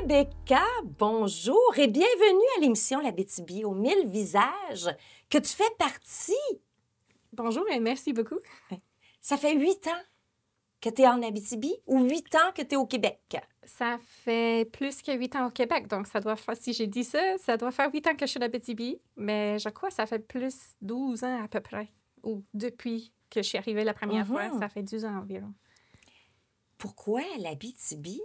Rebecca, bonjour et bienvenue à l'émission L'Abitibi aux 1000 visages que tu fais partie. Bonjour et merci beaucoup. Ça fait 8 ans que tu es en Abitibi ou 8 ans que tu es au Québec? Ça fait plus que 8 ans au Québec, donc ça doit faire, si j'ai dit ça, ça doit faire 8 ans que je suis à Abitibi, mais je crois que ça fait plus 12 ans à peu près, ou depuis que je suis arrivée la première fois, ça fait 12 ans environ. Pourquoi l'Abitibi?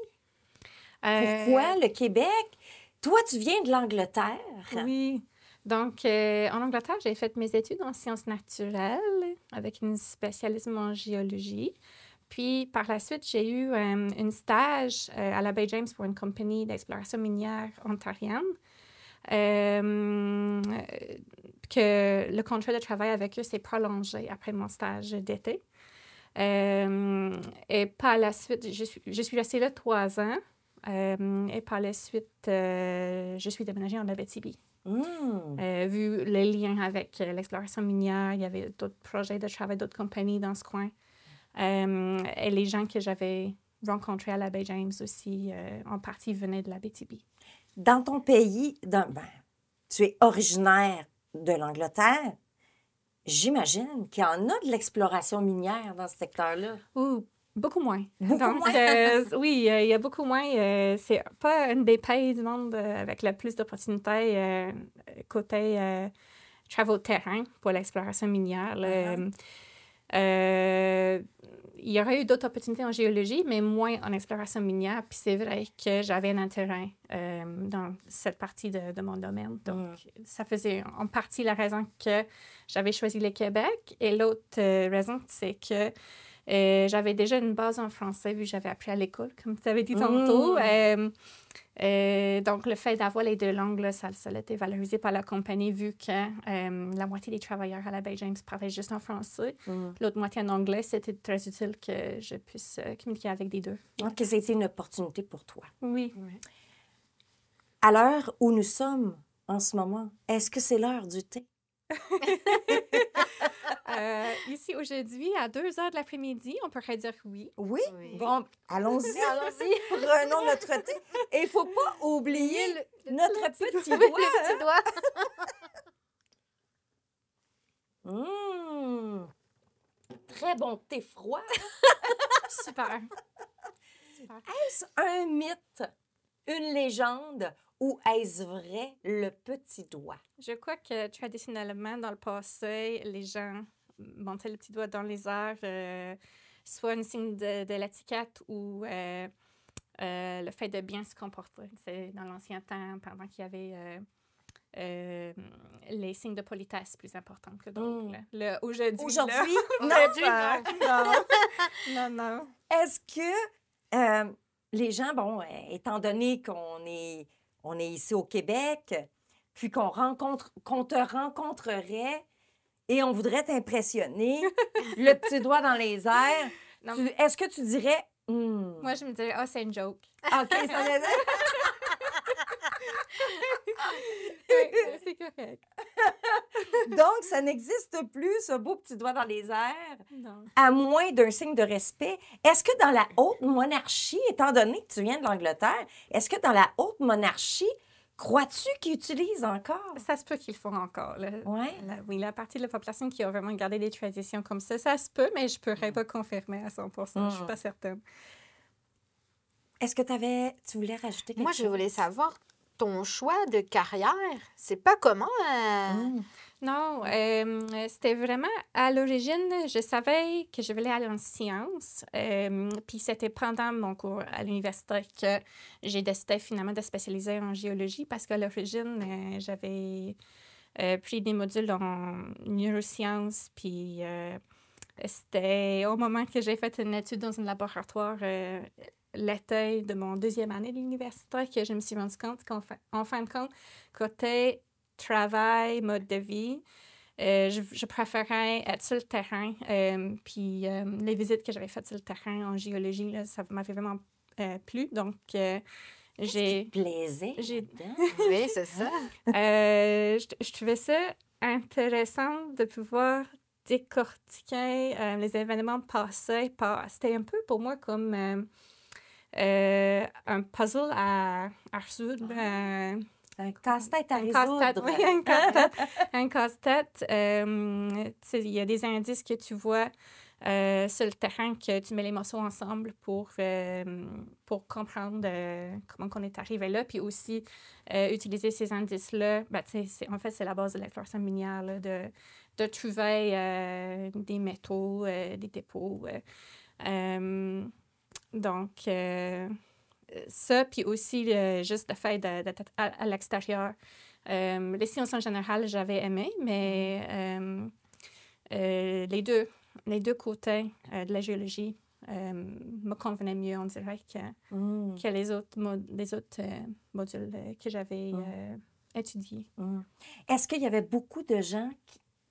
Pourquoi le Québec? Toi, tu viens de l'Angleterre. Oui. Donc, en Angleterre, j'ai fait mes études en sciences naturelles avec une spécialisme en géologie. Puis, par la suite, j'ai eu un stage à la Baie James pour une compagnie d'exploration minière ontarienne. Que le contrat de travail avec eux s'est prolongé après mon stage d'été. Et par la suite, je suis restée là 3 ans. Et par la suite, je suis déménagée en Abitibi. Vu les liens avec l'exploration minière, il y avait d'autres projets de travail, d'autres compagnies dans ce coin. Et les gens que j'avais rencontrés à la Baie James aussi, en partie, venaient de l'Abitibi. Dans ton pays, tu es originaire de l'Angleterre. J'imagine qu'il y en a de l'exploration minière dans ce secteur-là. Beaucoup moins. Beaucoup moins? Oui, il y a beaucoup moins. C'est pas un des pays du monde avec le plus d'opportunités côté travaux de terrain pour l'exploration minière. Il y aurait eu d'autres opportunités en géologie, mais moins en exploration minière. Puis c'est vrai que j'avais un intérêt dans cette partie de mon domaine. Donc, ça faisait en partie la raison que j'avais choisi le Québec. Et l'autre raison, c'est que j'avais déjà une base en français, vu que j'avais appris à l'école, comme tu avais dit tantôt. Donc, le fait d'avoir les 2 langues, là, ça a été valorisé par la compagnie, vu que la moitié des travailleurs à la Baie James parlaient juste en français. L'autre moitié en anglais, c'était très utile que je puisse communiquer avec les deux. Donc, c'était une opportunité pour toi. Oui. À l'heure où nous sommes en ce moment, est-ce que c'est l'heure du thé? Ici, aujourd'hui, à 2 heures de l'après-midi, on pourrait dire oui. Oui? Bon, allons-y, allons-y. Prenons notre thé. Et il ne faut pas oublier notre petit doigt. Le petit doigt. Très bon thé froid. Super. Est-ce un mythe, une légende ou est-ce vrai le petit doigt? Je crois que traditionnellement, dans le passé, les gens montaient le petit doigt dans les airs, soit un signe de l'étiquette ou le fait de bien se comporter. C'est dans l'ancien temps, pendant qu'il y avait les signes de politesse plus importants que d'autres. Aujourd'hui, non. Est-ce que les gens, étant donné qu'on est ici au Québec, puis qu'on te rencontrerait et on voudrait t'impressionner, le petit doigt dans les airs, est-ce que tu dirais... Moi, je me dirais, c'est une joke. OK, ça veut dire... C'est correct. Donc, ça n'existe plus, ce beau petit doigt dans les airs, Non. à moins d'un signe de respect. Est-ce que dans la haute monarchie, étant donné que tu viens de l'Angleterre, est-ce que dans la haute monarchie, crois-tu qu'ils utilisent encore? Ça se peut qu'ils le font encore. Oui? La partie de la population qui a vraiment gardé des traditions comme ça se peut, mais je ne pourrais pas confirmer à 100%. Je suis pas certaine. Est-ce que tu voulais rajouter quelque chose? Moi, je voulais savoir ton choix de carrière. C'est pas commun. Non, c'était vraiment à l'origine, je savais que je voulais aller en sciences. Puis c'était pendant mon cours à l'université que j'ai décidé finalement de spécialiser en géologie parce qu'à l'origine, j'avais pris des modules en neurosciences. Puis c'était au moment que j'ai fait une étude dans un laboratoire l'été de mon 2e année de l'université que je me suis rendu compte qu'en fin de compte, côté travail, mode de vie, je préférais être sur le terrain. Puis les visites que j'avais faites sur le terrain en géologie, là, ça m'avait vraiment plu. Donc, j'ai... plaisait? Oui, c'est ça. Je trouvais ça intéressant de pouvoir décortiquer les événements passés. C'était un peu pour moi comme un puzzle à résoudre. Un casse-tête à Un casse-tête, résoudre. oui, un casse-tête. Un casse-tête. Tu sais, il y a des indices que tu vois sur le terrain que tu mets les morceaux ensemble pour comprendre comment on est arrivé là. Puis aussi, utiliser ces indices-là, ben, tu sais, en fait, c'est la base de l'exploration minière, là, de trouver des métaux, des dépôts. Donc, ça, puis aussi juste le fait d'être à l'extérieur. Les sciences en général, j'avais aimé, mais les deux côtés de la géologie me convenaient mieux, on dirait, que les autres modules que j'avais étudiés. Est-ce qu'il y avait beaucoup de gens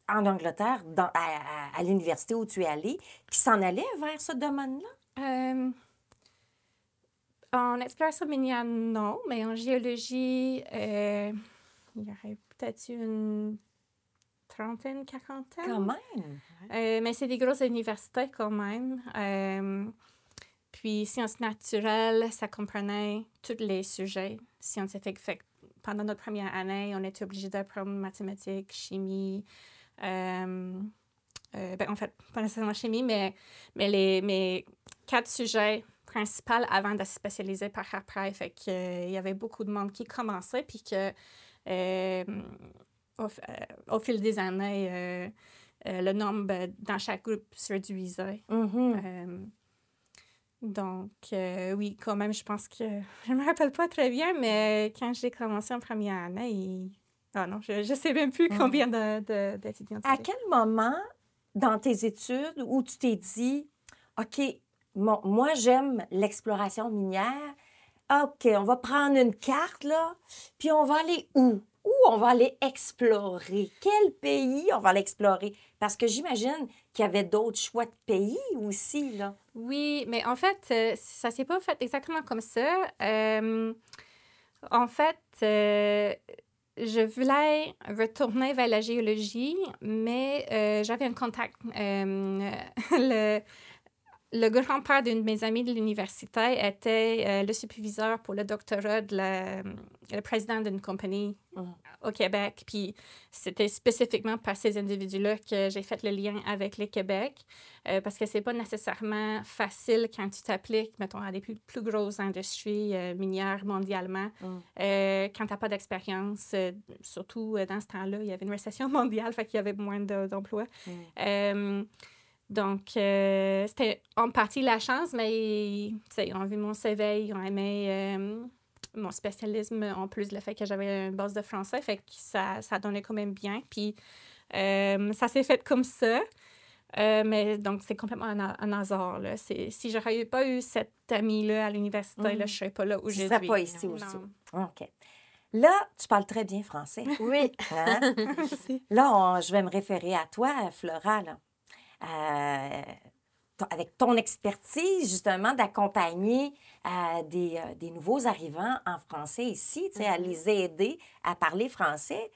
en Angleterre, à l'université où tu es allée, qui s'en allaient vers ce domaine-là? En exploration minière, non, mais en géologie, il y aurait peut-être eu une trentaine, quarantaine. Quand même! Mais c'est des grosses universités quand même. Puis sciences naturelles, ça comprenait tous les sujets scientifiques. Fait que pendant notre première année, on était obligé d'apprendre mathématiques, chimie. En fait, pas nécessairement chimie, mais mes 4 sujets principaux avant de se spécialiser par après. Fait qu'il y avait beaucoup de monde qui commençait, puis que au fil des années, le nombre dans chaque groupe se réduisait. Donc, oui, quand même, je pense que... Je me rappelle pas très bien, mais quand j'ai commencé en première année, ah non, je sais même plus combien d'étudiants. À quel moment dans tes études où tu t'es dit, OK, moi, j'aime l'exploration minière. OK, on va prendre une carte, là, puis on va aller où? Où on va aller explorer? Quel pays on va aller explorer? Parce que j'imagine qu'il y avait d'autres choix de pays aussi, là. Oui, mais en fait, ça s'est pas fait exactement comme ça. En fait, je voulais retourner vers la géologie, mais j'avais un contact. Le grand-père d'une de mes amies de l'université était le superviseur pour le doctorat le président d'une compagnie au Québec. Puis c'était spécifiquement par ces individus-là que j'ai fait le lien avec le Québec, parce que c'est pas nécessairement facile quand tu t'appliques, mettons, à des plus grosses industries minières mondialement, quand t'as pas d'expérience. Surtout dans ce temps-là, il y avait une récession mondiale, fait qu'il y avait moins d'emplois. Donc, c'était en partie la chance, mais ils ont vu mon CV, ils ont aimé mon spécialisme, en plus le fait que j'avais une base de français, fait que ça donnait quand même bien. Puis, ça s'est fait comme ça. Mais donc, c'est complètement un hasard, là. Si j'aurais pas eu cette amie-là à l'université, là, je serais pas là où je suis. Tu serais pas ici aussi. OK. Là, tu parles très bien français. Oui. Hein? Là, je vais me référer à toi, Flora, là. Avec ton expertise, justement, d'accompagner des nouveaux arrivants en français ici, tu sais, à les aider à parler français.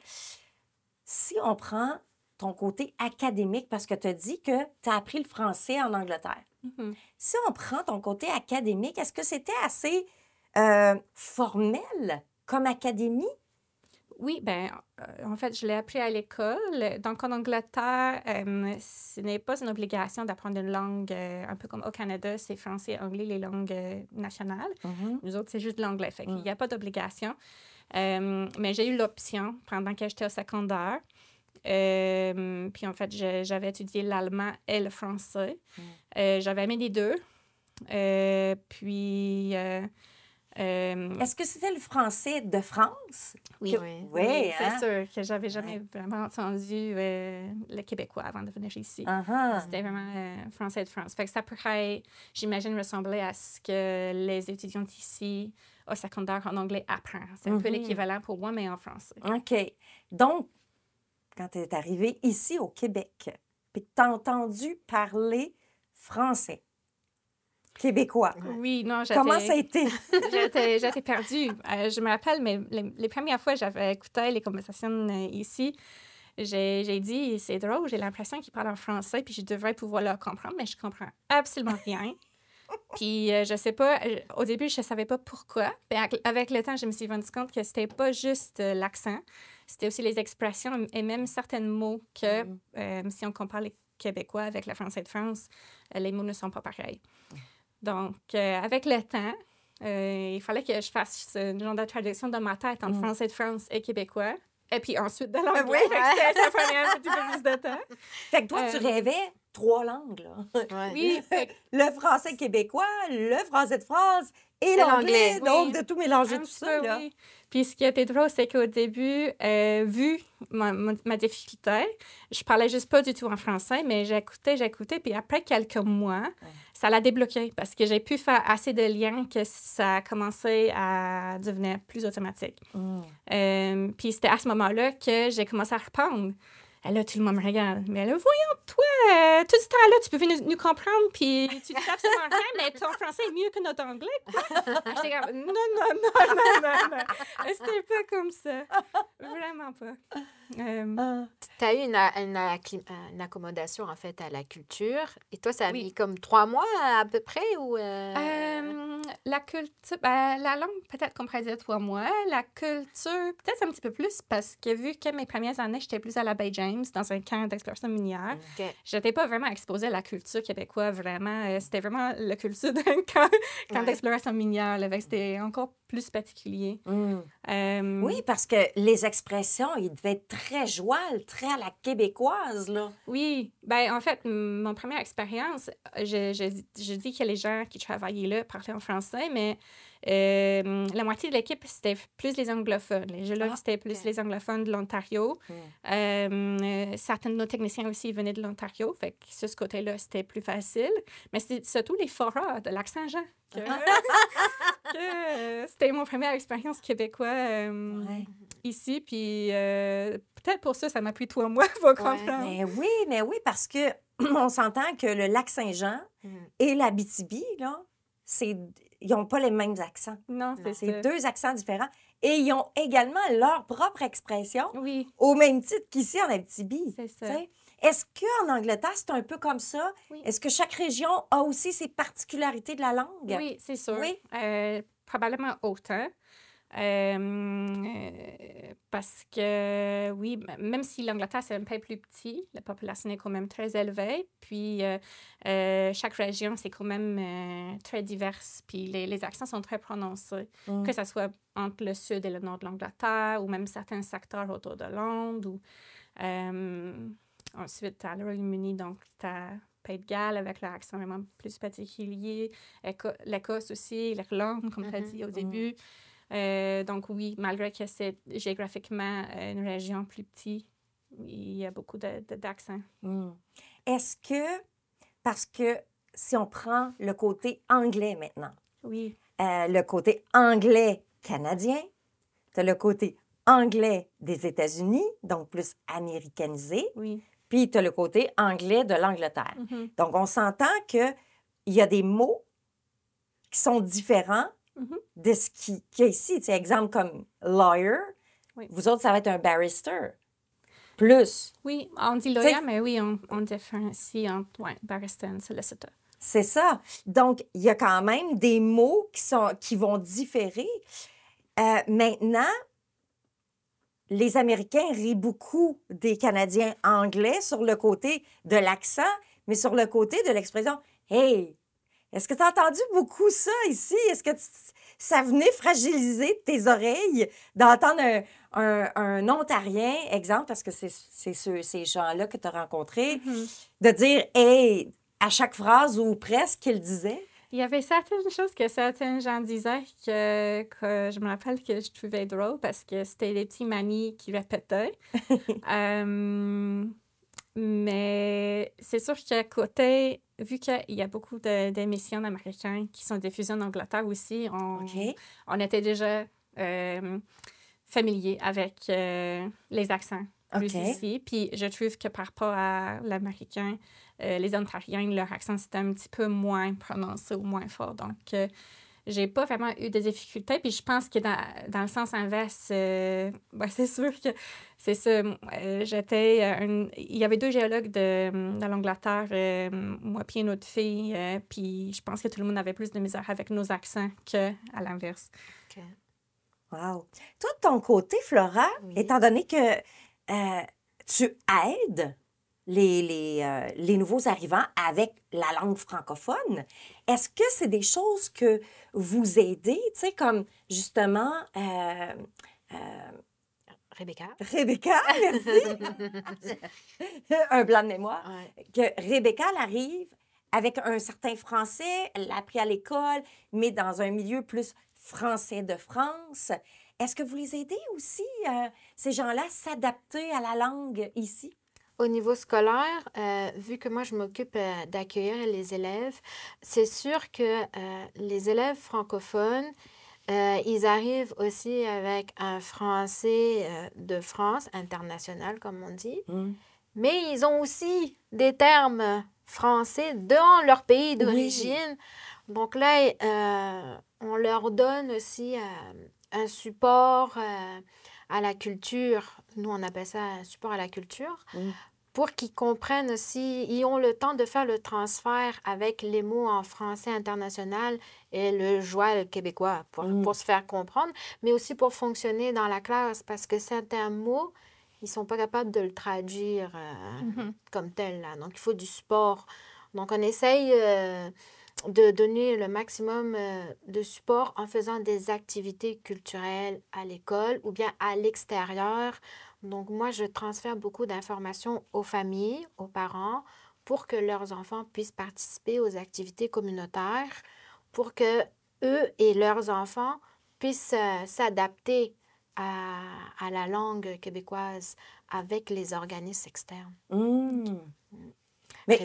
Si on prend ton côté académique, parce que tu as dit que tu as appris le français en Angleterre. Si on prend ton côté académique, est-ce que c'était assez formel comme académie? Oui, bien, en fait, je l'ai appris à l'école. Donc, en Angleterre, ce n'est pas une obligation d'apprendre une langue, un peu comme au Canada, c'est français et anglais, les langues nationales. Nous autres, c'est juste l'anglais. Fait qu'il n'y a pas d'obligation. Mais j'ai eu l'option pendant que j'étais au secondaire. Puis, en fait, j'avais étudié l'allemand et le français. J'avais aimé les deux. Puis... Est-ce que c'était le français de France? Oui. Oui, c'est sûr que j'avais jamais vraiment entendu le québécois avant de venir ici. C'était vraiment français de France. Fait que ça pourrait, j'imagine, ressembler à ce que les étudiants ici au secondaire en anglais apprennent. C'est un peu l'équivalent pour moi, mais en français. OK. Donc, quand tu es arrivée ici au Québec, puis tu as entendu parler français, québécois. Oui, non, Comment ça a été? J'étais perdue. Je me rappelle, mais les premières fois que j'avais écouté les conversations ici, j'ai dit, c'est drôle, j'ai l'impression qu'ils parlent en français, puis je devrais pouvoir le comprendre, mais je comprends absolument rien. Puis, je sais pas, au début, je savais pas pourquoi. Mais avec le temps, je me suis rendu compte que c'était pas juste l'accent, c'était aussi les expressions et même certains mots que, si on compare les Québécois avec le français de France, les mots ne sont pas pareils. Donc, avec le temps, il fallait que je fasse ce genre de traduction dans ma tête entre français de France et québécois. Et puis ensuite de l'anglais. Oui. Ça prenait un petit peu plus de temps. Fait que toi, tu rêvais 3 langues, là. Ouais. Oui. Le français québécois, le français de France et Et l'anglais. l'anglais. Donc, Oui. de tout mélanger Un tout petit ça, peu, là. oui. Puis ce qui était drôle, c'est qu'au début, vu ma difficulté, je parlais juste pas du tout en français, mais j'écoutais. Puis après quelques mois, ça l'a débloqué parce que j'ai pu faire assez de liens que ça a commencé à devenir plus automatique. Puis c'était à ce moment-là que j'ai commencé à répondre. Et là, tout le monde me regarde. Mais là, voyons, toi, tout ce temps-là, tu pouvais nous comprendre, puis tu dis absolument rien, mais ton français est mieux que notre anglais, quoi. J'étais comme, non. C'était pas comme ça. Vraiment pas. Tu as eu une accommodation, en fait, à la culture. Et toi, ça a Oui. mis comme 3 mois à peu près? Ou La culture, la langue, peut-être qu'on pourrait dire 3 mois. La culture, peut-être un petit peu plus, parce que vu que mes premières années, j'étais plus à la Baie James, dans un camp d'exploration minière, OK. j'étais pas vraiment exposée à la culture québécoise, vraiment. C'était vraiment la culture d'un camp d'exploration minière, là, c'était encore plus particulier. Oui, parce que les expressions, ils devaient être très jouales, très à la québécoise, là. Oui, ben en fait, mon première expérience, je dis que les gens qui travaillaient là parlaient en français, mais la moitié de l'équipe, c'était plus les anglophones. Les géologues, c'était plus les anglophones de l'Ontario. Certains de nos techniciens aussi venaient de l'Ontario, fait que sur ce côté-là, c'était plus facile. Mais c'était surtout les foreurs de Lac-Saint-Jean. C'était mon première expérience québécoise ici, puis peut-être pour ça m'a pris 3 mois pour comprendre. Mais oui, parce que on s'entend que le Lac-Saint-Jean et l'Abitibi, là, ils n'ont pas les mêmes accents. Non, c'est C'est ça. 2 accents différents. Et ils ont également leur propre expression, Oui, au même titre qu'ici en Abitibi. c'est ça. T'sais. Est-ce qu'en Angleterre, c'est un peu comme ça? Oui. Est-ce que chaque région a aussi ses particularités de la langue? Oui, c'est sûr. Oui. Probablement autant. Parce que, oui, même si l'Angleterre, c'est un peu plus petit, la population est quand même très élevée. Puis, chaque région, c'est quand même très diverse. Puis, les accents sont très prononcés, que ce soit entre le sud et le nord de l'Angleterre, ou même certains secteurs autour de Londres. Ou, ensuite, à le Royaume-Uni, donc, tu as Pays de Galles avec leur accent vraiment plus particulier. L'Écosse aussi, l'Irlande, comme tu as dit au début. Donc oui, malgré que c'est géographiquement une région plus petite, il y a beaucoup d'accents. Est-ce que, parce que si on prend le côté anglais maintenant, Oui. le côté anglais canadien, tu as le côté anglais des États-Unis, donc plus américanisé, Oui. puis tu as le côté anglais de l'Angleterre. Donc, on s'entend qu'il y a des mots qui sont différents de ce qu'il y a ici. Tu sais, exemple comme lawyer, vous autres, ça va être un barrister. Plus. Oui, on dit lawyer, mais oui, on différencie entre barrister et solicitor. C'est ça. Donc, il y a quand même des mots qui vont différer. Maintenant, les Américains rient beaucoup des Canadiens anglais sur le côté de l'accent, mais sur le côté de l'expression « Hey, est-ce que tu as entendu beaucoup ça ici? Est-ce que ça venait fragiliser tes oreilles d'entendre un Ontarien, exemple, parce que c'est ces gens-là que tu as rencontrés, de dire « Hey » à chaque phrase ou presque qu'il disait? Il y avait certaines choses que certains gens disaient que je me rappelle que je trouvais drôle parce que c'était des petits manies qui répétaient. Mais c'est sûr qu'à côté, vu qu'il y a beaucoup d'émissions américaines qui sont diffusées en Angleterre aussi, on était déjà familiers avec les accents plus ici. Puis je trouve que par rapport à l'américain, les Ontariens, leur accent, c'était un petit peu moins prononcé ou moins fort. Donc, j'ai pas vraiment eu de difficultés. Puis je pense que dans le sens inverse, c'est sûr que c'est ça. Il y avait 2 géologues de l'Angleterre, moi puis une autre fille. Puis je pense que tout le monde avait plus de misère avec nos accents qu'à l'inverse. OK. Wow. Toi, de ton côté, Flora, Oui. étant donné que tu aides les nouveaux arrivants avec la langue francophone, est-ce que c'est des choses que vous aidez, tu sais, comme justement Rebecca? Rebecca, merci, un blanc de mémoire, Ouais. que Rebecca, elle arrive avec un certain français, elle l'a appris à l'école, mais dans un milieu plus français de France. Est-ce que vous les aidez aussi, ces gens-là, à s'adapter à la langue ici? Au niveau scolaire, vu que moi, je m'occupe d'accueillir les élèves, c'est sûr que les élèves francophones, ils arrivent aussi avec un français de France, international, comme on dit, mais ils ont aussi des termes français dans leur pays d'origine. Donc là, on leur donne aussi un support à la culture. Nous, on appelle ça un support à la culture. Pour qu'ils comprennent aussi, ils ont le temps de faire le transfert avec les mots en français international et le joual québécois pour se faire comprendre, mais aussi pour fonctionner dans la classe parce que certains mots, ils ne sont pas capables de le traduire comme tel. Là. Donc, il faut du support. Donc, on essaye de donner le maximum de support en faisant des activités culturelles à l'école ou bien à l'extérieur. Donc, moi, je transfère beaucoup d'informations aux familles, aux parents, pour que leurs enfants puissent participer aux activités communautaires, pour que eux et leurs enfants puissent s'adapter à la langue québécoise avec les organismes externes. Mais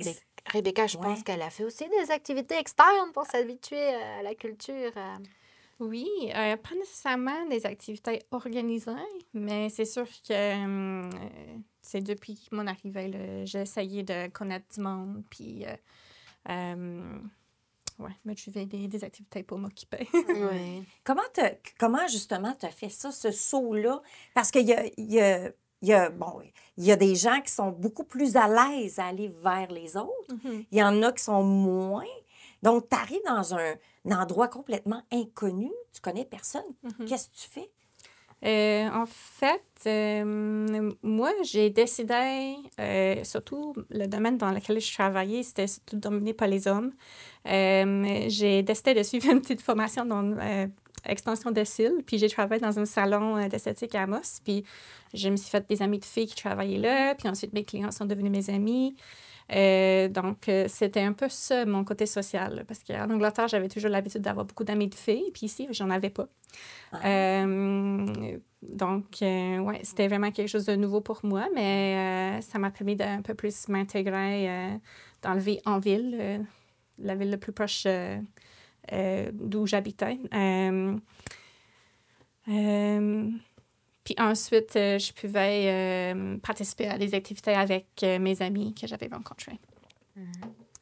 Rebecca, je pense qu'elle a fait aussi des activités externes pour s'habituer à la culture. Oui, pas nécessairement des activités organisées, mais c'est sûr que c'est depuis mon arrivée, là, j'ai essayé de connaître du monde, puis me trouver des activités pour m'occuper. Oui. Comment justement tu as fait ça, ce saut-là? Parce qu'il y a des gens qui sont beaucoup plus à l'aise à aller vers les autres. Il y en a qui sont moins. Donc, tu arrives dans un endroit complètement inconnu. Tu connais personne. Qu'est-ce que tu fais? En fait, moi, j'ai décidé, surtout le domaine dans lequel je travaillais, c'était surtout dominé par les hommes. J'ai décidé de suivre une petite formation dans extension de cils, puis j'ai travaillé dans un salon d'esthétique à Amos, puis je me suis fait des amis de filles qui travaillaient là, puis ensuite mes clients sont devenus mes amis. Donc, c'était un peu ça, mon côté social, parce qu'en Angleterre, j'avais toujours l'habitude d'avoir beaucoup d'amis de filles, puis ici, j'en avais pas. Donc, c'était vraiment quelque chose de nouveau pour moi, mais ça m'a permis d'un peu plus m'intégrer dans la vie en ville, la ville la plus proche d'où j'habitais. Puis ensuite, je pouvais participer à des activités avec mes amis que j'avais rencontrés.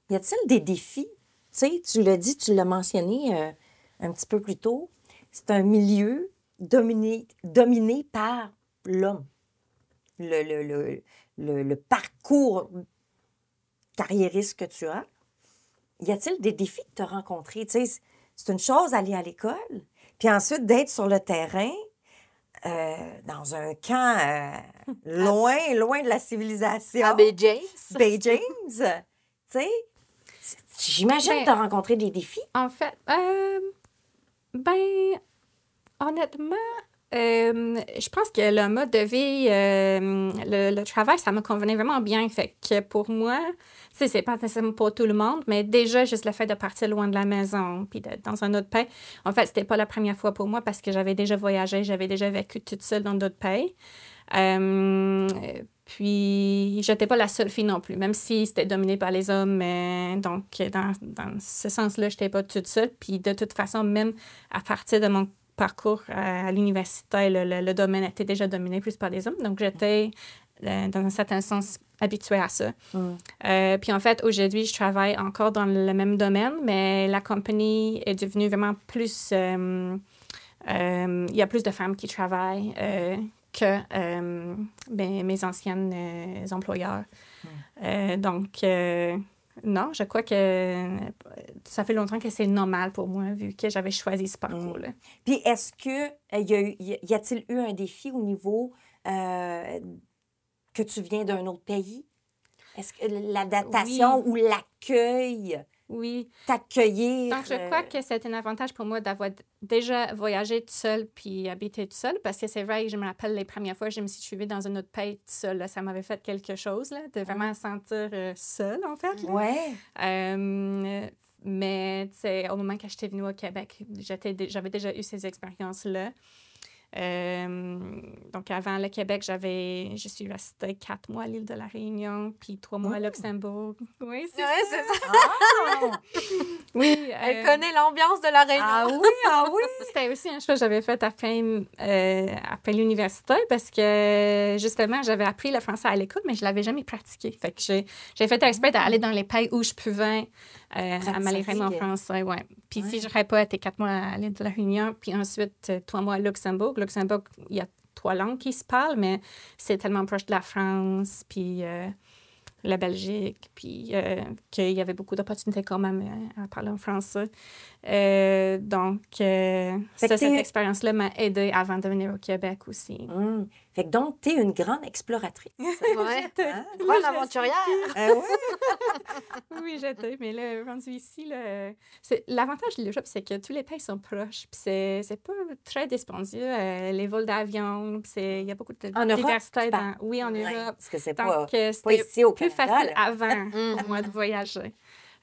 Y a-t-il des défis? Tu sais, tu l'as dit, tu l'as mentionné un petit peu plus tôt. C'est un milieu dominé par l'homme. Le parcours carriériste que tu as. Y a-t-il des défis que tu as rencontrés? Tu sais, c'est une chose d'aller à l'école, puis ensuite d'être sur le terrain, dans un camp loin de la civilisation. À Bay James. Bay James. Tu sais, j'imagine que tu as rencontré des défis. En fait, honnêtement, je pense que le mode de vie, le travail, ça me convenait vraiment bien. Fait que pour moi, c'est pas nécessairement pour tout le monde, mais déjà, juste le fait de partir loin de la maison puis d'être dans un autre pays, en fait, c'était pas la première fois pour moi parce que j'avais déjà voyagé, j'avais déjà vécu toute seule dans d'autres pays. Puis, j'étais pas la seule fille non plus, même si c'était dominé par les hommes. Donc, dans ce sens-là, j'étais pas toute seule. Puis, de toute façon, même à partir de mon parcours à l'université, le domaine était déjà dominé plus par des hommes. Donc, j'étais dans un certain sens, habituée à ça. Mm. Puis en fait, aujourd'hui, je travaille encore dans le même domaine, mais la compagnie est devenue vraiment plus... il y a plus de femmes qui travaillent que mes anciennes employeurs. Donc, non, je crois que ça fait longtemps que c'est normal pour moi, vu que j'avais choisi ce parcours-là. Puis est-ce que y a-t-il eu un défi au niveau que tu viens d'un autre pays? Est-ce que l'adaptation ou l'accueil, Oui. t'accueillir? Donc, je crois que c'est un avantage pour moi d'avoir déjà voyagé toute seule puis habité toute seule, parce que c'est vrai que je me rappelle les premières fois que je me suis trouvée dans un autre pays toute seule, là, ça m'avait fait quelque chose, là, de vraiment sentir seule, en fait. Là. Ouais. Mais, tu sais, au moment que j'étais venue au Québec, j'avais déjà eu ces expériences-là. Donc, avant le Québec, je suis restée 4 mois à l'île de la Réunion, puis 3 mois à Luxembourg. Oui, c'est Ouais, c'est ça. Ah! Oui, Elle connaît l'ambiance de la Réunion. Ah oui, ah oui! c'était aussi un choix que j'avais fait après l'université parce que, justement, j'avais appris le français à l'école, mais je ne l'avais jamais pratiqué. Fait que j'ai fait exprès d'aller dans les pays où je pouvais améliorer mon français. Ouais. Puis si je n'aurais pas été 4 mois à l'île de la Réunion, puis ensuite 3 mois à Luxembourg. Luxembourg, il y a 3 langues qui se parlent, mais c'est tellement proche de la France, puis la Belgique, puis qu'il y avait beaucoup d'opportunités quand même à parler en français. Donc, cette expérience-là m'a aidée avant de venir au Québec aussi. Fait que donc, tu es une grande exploratrice. Ouais. Hein? Grande aventurière. Ouais. Oui, j'étais. Mais là, rendu ici, là, l'avantage de l'Europe, c'est que tous les pays sont proches. Puis c'est pas très dispendieux. Les vols d'avion, puis il y a beaucoup de diversité. Oui, en Europe. Parce que c'est Donc, pas ici au plus Canada, facile là. avant pour moi de voyager.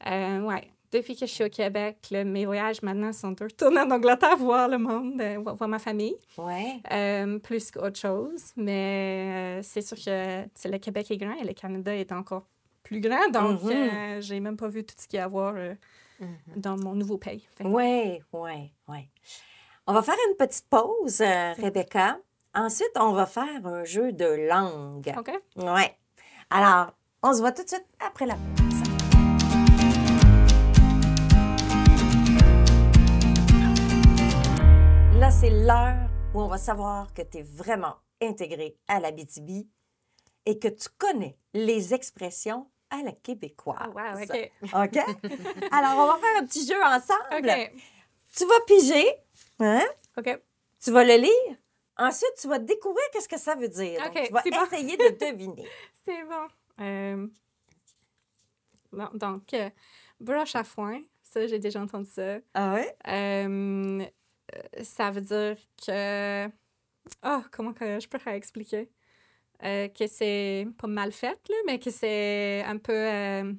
Ouais. Depuis que je suis au Québec, là, mes voyages maintenant sont de retourner en Angleterre, voir le monde, voir ma famille, Ouais. plus qu'autre chose. Mais c'est sûr que le Québec est grand et le Canada est encore plus grand. Donc, j'ai même pas vu tout ce qu'il y a à voir dans mon nouveau pays. Oui. On va faire une petite pause, Rebecca. Ensuite, on va faire un jeu de langue. OK. Oui. Alors, on se voit tout de suite après la pause. Là, c'est l'heure où on va savoir que tu es vraiment intégré à l'Abitibi et que tu connais les expressions à la québécoise. Oh, wow, OK. OK? Alors, on va faire un petit jeu ensemble. OK. Tu vas piger, hein? OK. Tu vas le lire. Ensuite, tu vas découvrir qu'est-ce que ça veut dire. Donc, OK, tu vas c'est bon. essayer de deviner. C'est bon. Bon, donc, broche à foin, ça, j'ai déjà entendu ça. Ah oui? Ça veut dire que... comment que je pourrais expliquer? Que c'est pas mal fait, là, mais que c'est un peu...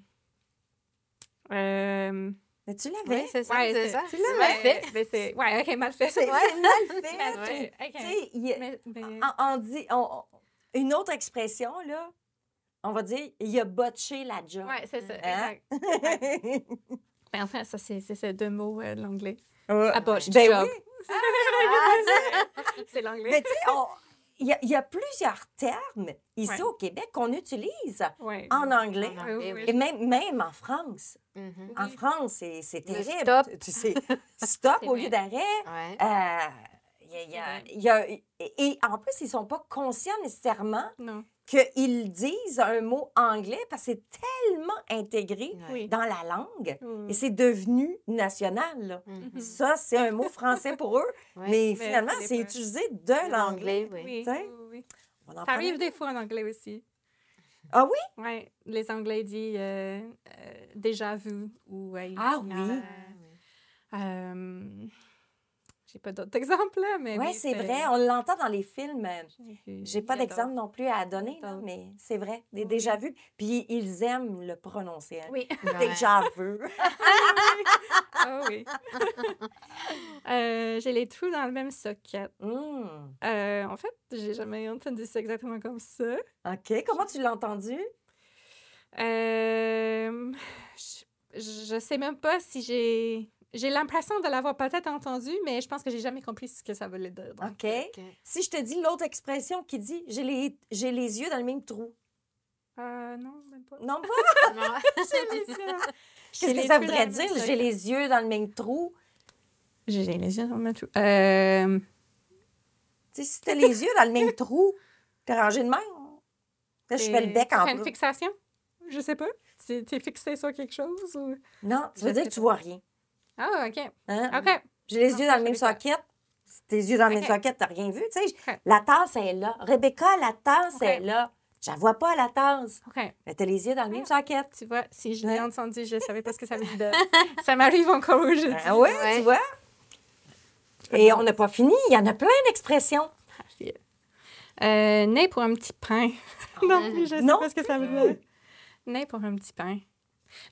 Mais tu l'avais? Oui, c'est ça. Ouais, c'est ça. Tu l'as mal fait. Mais c'est... Ouais, OK, mal fait. C'est mal fait. Ouais, OK. Tu sais, Mais- on dit... une autre expression, là, on va dire, il a botché la job. Ouais, c'est ça, Hein? exact. Mais enfin, ça, c'est 2 mots de l'anglais. Ouais. A botched Ben job. oui. C'est l'anglais. Mais tu sais, il y a plusieurs termes ici Ouais. au Québec qu'on utilise Ouais. en anglais. En anglais, oui. Et même en France. Mhm. En France, c'est Le terrible. stop. Tu sais, stop C'est au vrai. lieu d'arrêt. Ouais. Et en plus, ils ne sont pas conscients nécessairement Non. qu'ils disent un mot anglais parce que c'est tellement intégré Oui. dans la langue Oui. et c'est devenu national. Là. Mhm. Ça, c'est un mot français pour eux, Ouais. mais Mais finalement, c'est c'est pas- utilisé de l'anglais. L'anglais, oui. Oui, Tu sais? oui, oui. On en Ça parle. arrive des fois en anglais aussi. Ah oui? Oui, les Anglais disent déjà vu ou Ah oui. j'ai pas d'autres exemples, là, mais Oui, oui, c'est vrai. On l'entend dans les films. J'ai pas il y a d'exemple non plus à donner, là, d'autres. mais c'est vrai. Des Oui. déjà vus. Puis ils aiment le prononcer. Hein. Oui. Ouais. Déjà vu. Ah oui. J'ai les trous dans le même socket. En fait, j'ai jamais entendu ça exactement comme ça. OK. Comment tu l'as entendu? Je sais même pas si J'ai l'impression de l'avoir peut-être entendu, mais je pense que j'ai jamais compris ce que ça voulait dire. Donc, OK. Si je te dis l'autre expression qui dit « j'ai les yeux dans le même trou non, même pas. ». Non, pas? Non. Qu'est-ce que ça voudrait dire « j'ai les yeux dans le même trou J'ai les yeux dans le même trou. » Tu sais, si t'as les yeux dans le même trou, t'es rangé de même. Là, je fais le bec tu en fais une plus. fixation? Je sais pas. T'es fixé sur quelque chose ou... Non, ça veut Je dire sais que tu pas. vois rien. Ah, OK. Hein? OK. J'ai les Non, yeux ça, dans le même je savais socket. Si tes yeux dans le même OK. socket, t'as rien vu. Tu sais, OK. la tasse est là. Rebecca, la tasse OK. est là. Je la vois pas, la tasse. OK. Mais t'as les yeux dans le même socket. Tu vois, si je l'ai Ouais. entendu, je savais pas ce que ça veut dire. Ça m'arrive encore aujourd'hui. Ah ouais, Ouais. tu vois? Et on n'a pas fini. Il y en a plein d'expressions. Né pour un petit pain. Non, je sais Non pas ce que ça veut dire. Né pour un petit pain.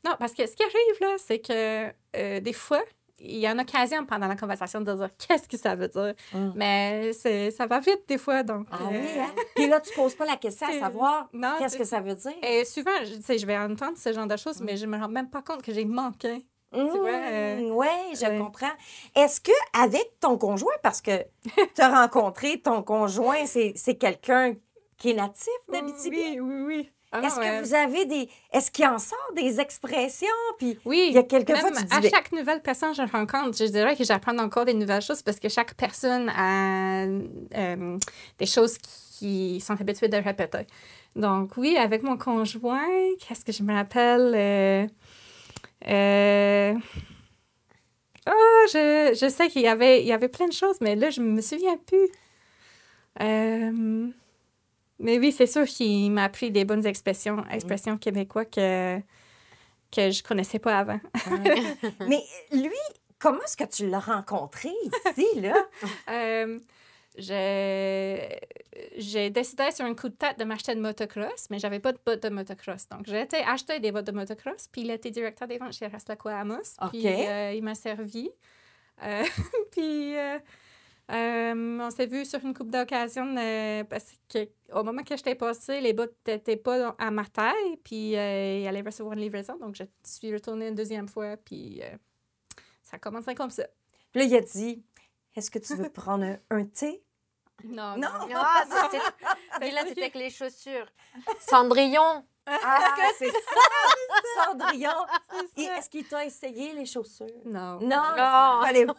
Non, parce que ce qui arrive, là, c'est que des fois, il y a une occasion pendant la conversation de dire qu'est-ce que ça veut dire. Mais ça va vite des fois, donc... Ah oui, hein? Puis là, tu poses pas la question à c'est- savoir non, qu'est-ce c'est- que ça veut dire. Et souvent, je vais entendre ce genre de choses, mais je me rends même pas compte que j'ai manqué. Tu vois, Oui, je ouais. comprends. Est-ce que avec ton conjoint, parce que tu as rencontré ton conjoint, c'est quelqu'un qui est natif d'Abitibi? Oui. Ah Est-ce non, que vous avez est-ce qu'il en sort des expressions? Puis Oui, il y a quelquefois, même tu dis, à chaque nouvelle personne que je rencontre, je dirais que j'apprends encore des nouvelles choses parce que chaque personne a des choses qui sont habituées de répéter. Donc oui, avec mon conjoint, qu'est-ce que je me rappelle? Je sais qu'il y avait plein de choses, mais là, je me souviens plus. Mais oui, c'est sûr qu'il m'a appris des bonnes expressions québécoises que je connaissais pas avant. mais lui, comment est-ce que tu l'as rencontré ici, là? J'ai décidé sur un coup de tête de m'acheter une motocross, mais j'avais pas de bottes de motocross. Donc, j'ai été acheter des bottes de motocross, puis il était directeur des ventes chez Restlaco Amos. OK. Puis, il m'a servi. Puis, on s'est vu sur une couple d'occasions parce qu'au moment que je t'ai passé, les bottes n'étaient pas à ma taille, puis il allait recevoir une livraison. Donc, je suis retournée une deuxième fois, puis ça a commencé comme ça. Puis là, il a dit, est-ce que tu veux prendre un thé? Non. Ah, là, c'était avec les chaussures. Cendrillon. Ah, c'est ça! Cendrillon! Et est-ce qu'il t'a essayé les chaussures? Non. Non! Non. Allez, Non.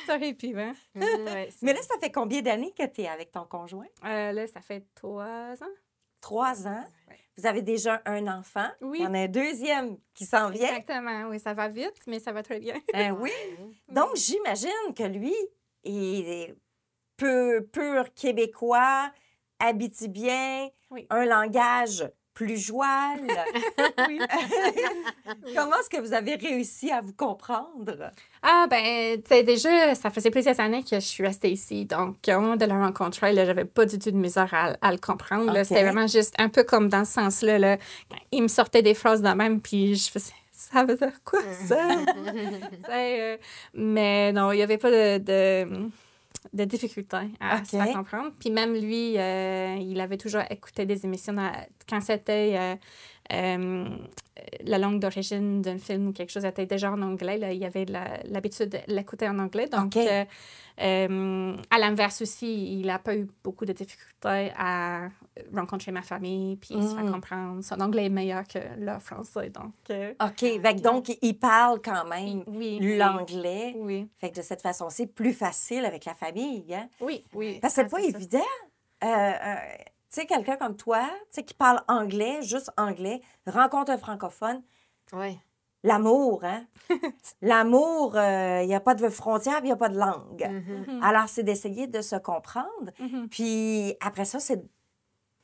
Ça aurait pu, hein? Ouais, mais là, ça fait combien d'années que tu es avec ton conjoint? Là, ça fait 3 ans. 3 ans. Ouais. Vous avez déjà un enfant. Oui. Il y en a un deuxième qui s'en vient. Exactement, oui, ça va vite, mais ça va très bien. Oui. Donc, j'imagine que lui est pur québécois, abitibien, Oui. un langage plus joual. Oui. Comment est-ce que vous avez réussi à vous comprendre? Ah, ben, tu sais, déjà, ça faisait plusieurs années que je suis restée ici. Donc, au moment de le rencontrer, là, j'avais pas du tout de misère à le comprendre. Là. OK. C'était vraiment juste un peu comme dans ce sens-là. Là. Il me sortait des phrases de même, puis je faisais, ça veut dire quoi, ça? Mais non, il n'y avait pas de difficulté à se faire comprendre. Puis même lui, il avait toujours écouté des émissions quand c'était la langue d'origine d'un film ou quelque chose était déjà en anglais. Là, il avait l'habitude de l'écouter en anglais. Donc, à l'inverse aussi, il n'a pas eu beaucoup de difficultés à rencontrer ma famille puis se faire comprendre. Son anglais est meilleur que le français. Donc, OK. Donc, il parle quand même l'anglais. Oui. Fait que de cette façon, c'est plus facile avec la famille. Hein? Oui. Parce que c'est pas évident. Tu sais, quelqu'un comme toi, tu sais, qui parle anglais, juste anglais, rencontre un francophone. Oui. L'amour, hein? L'amour, il n'y a pas de frontières, il n'y a pas de langue. Alors, c'est d'essayer de se comprendre. Puis après ça, c'est de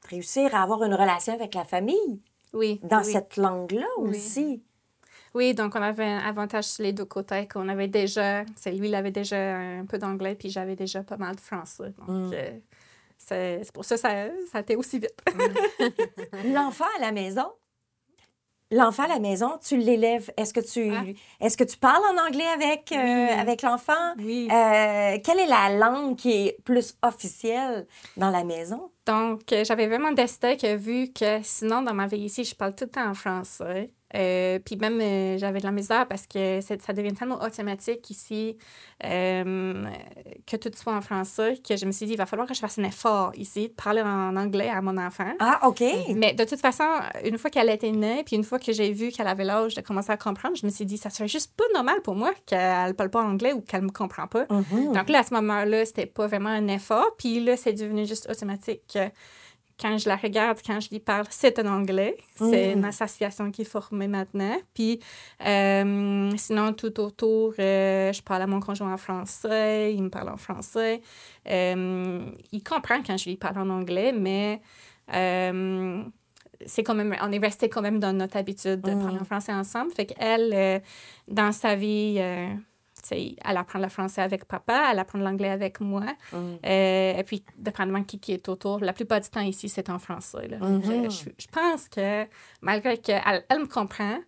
réussir à avoir une relation avec la famille. Oui. Dans cette langue-là aussi. Oui, donc on avait un avantage sur les deux côtés qu'on avait déjà... Lui, il avait déjà un peu d'anglais, puis j'avais déjà pas mal de français. Donc, c'est pour ça que ça a été aussi vite. L'enfant à la maison, tu l'élèves. Est-ce que tu parles en anglais avec l'enfant? Oui. Quelle est la langue qui est plus officielle dans la maison? Donc, j'avais vraiment décidé que vu que sinon, dans ma vie ici, je parle tout le temps en français, Puis même, j'avais de la misère parce que ça devient tellement automatique ici que tout soit en français que je me suis dit, il va falloir que je fasse un effort ici de parler en anglais à mon enfant. Ah, OK. Mais de toute façon, une fois qu'elle était née, puis une fois que j'ai vu qu'elle avait l'âge de commencer à comprendre, je me suis dit, ça serait juste pas normal pour moi qu'elle ne parle pas anglais ou qu'elle me comprend pas. Donc là, à ce moment-là, c'était pas vraiment un effort. Puis là, c'est devenu juste automatique. Quand je la regarde, quand je lui parle, c'est en anglais. C'est une association qui est formée maintenant. Puis sinon, tout autour, je parle à mon conjoint en français, il me parle en français. Il comprend quand je lui parle en anglais, mais c'est quand même, on est resté quand même dans notre habitude de parler en français ensemble. Fait qu'elle, dans sa vie... elle apprend le français avec papa, elle apprend l'anglais avec moi. Et puis, dépendamment qui est autour, la plupart du temps ici, c'est en français. Là. Je pense que, malgré qu'elle me comprend,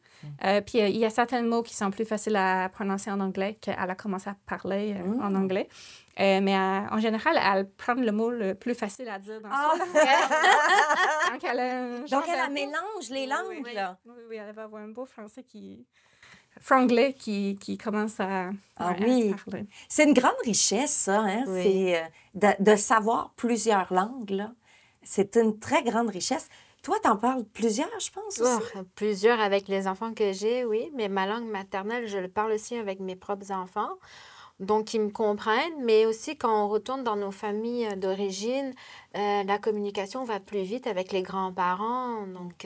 puis il y a certains mots qui sont plus faciles à prononcer en anglais qu'elle a commencé à parler en anglais. Mais en général, elle prend le mot le plus facile à dire dans son langue. Donc, elle mélange les langues, là. Oui, elle va avoir un beau français franglais qui commence à se parler. C'est une grande richesse, ça, hein? Oui. C'est de savoir plusieurs langues, là. C'est une très grande richesse. Toi, t'en parles plusieurs, je pense, aussi? Plusieurs avec les enfants que j'ai, oui. Mais ma langue maternelle, je le parle aussi avec mes propres enfants. Donc, ils me comprennent, mais aussi quand on retourne dans nos familles d'origine, la communication va plus vite avec les grands-parents. Donc,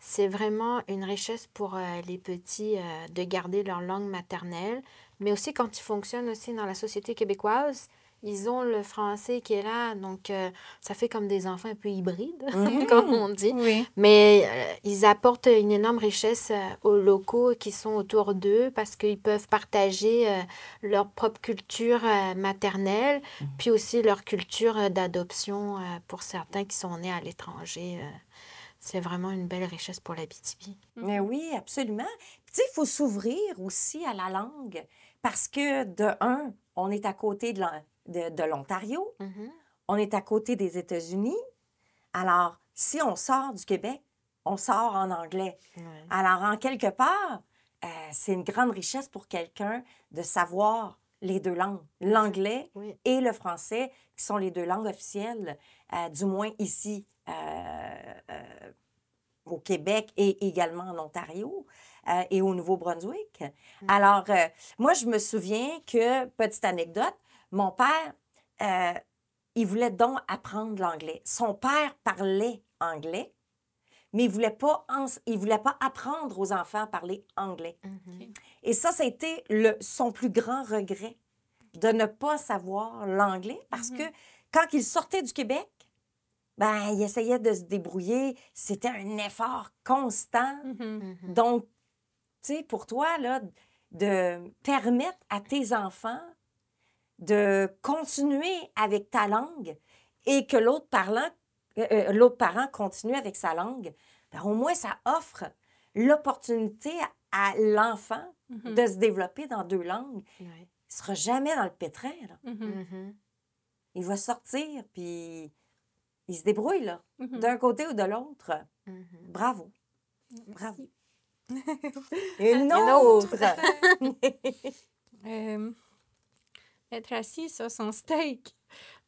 c'est vraiment une richesse pour les petits de garder leur langue maternelle. Mais aussi quand ils fonctionnent aussi dans la société québécoise, ils ont le français qui est là. Donc, ça fait comme des enfants un peu hybrides, comme on dit. Oui. Mais ils apportent une énorme richesse aux locaux qui sont autour d'eux parce qu'ils peuvent partager leur propre culture maternelle, puis aussi leur culture d'adoption pour certains qui sont nés à l'étranger. C'est vraiment une belle richesse pour l'Abitibi. Mais oui, absolument. Puis, tu sais, il faut s'ouvrir aussi à la langue parce que, de un, on est à côté de l'Ontario, on est à côté des États-Unis. Alors, si on sort du Québec, on sort en anglais. Alors, en quelque part, c'est une grande richesse pour quelqu'un de savoir les deux langues, l'anglais et le français, qui sont les deux langues officielles, du moins ici au Québec et également en Ontario et au Nouveau-Brunswick. Alors, moi, je me souviens que, petite anecdote, mon père, il voulait donc apprendre l'anglais. Son père parlait anglais, mais il voulait pas apprendre aux enfants à parler anglais. Et ça a été son plus grand regret, de ne pas savoir l'anglais, parce que quand il sortait du Québec, ben, il essayait de se débrouiller. C'était un effort constant. Donc, tu sais, pour toi, là, de permettre à tes enfants de continuer avec ta langue et que l'autre parent continue avec sa langue, ben, au moins, ça offre l'opportunité à l'enfant de se développer dans deux langues. Il ne sera jamais dans le pétrin, là. Il va sortir, puis il se débrouille, là, d'un côté ou de l'autre. Bravo. Bravo. Une autre. Être assis sur son steak.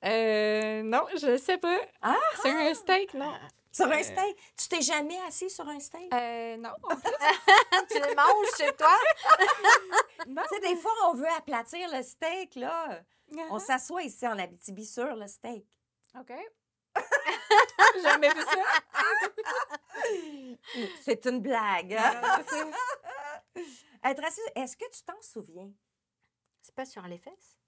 Non, je sais pas. Sur un steak, non. Sur un steak? Tu t'es jamais assis sur un steak? Non. Tu le manges chez toi? Tu sais, des fois, on veut aplatir le steak, là. On s'assoit ici en Abitibi sur le steak. OK. J'ai jamais vu ça. C'est une blague. Être assis, est-ce que tu t'en souviens? C'est pas sur les fesses?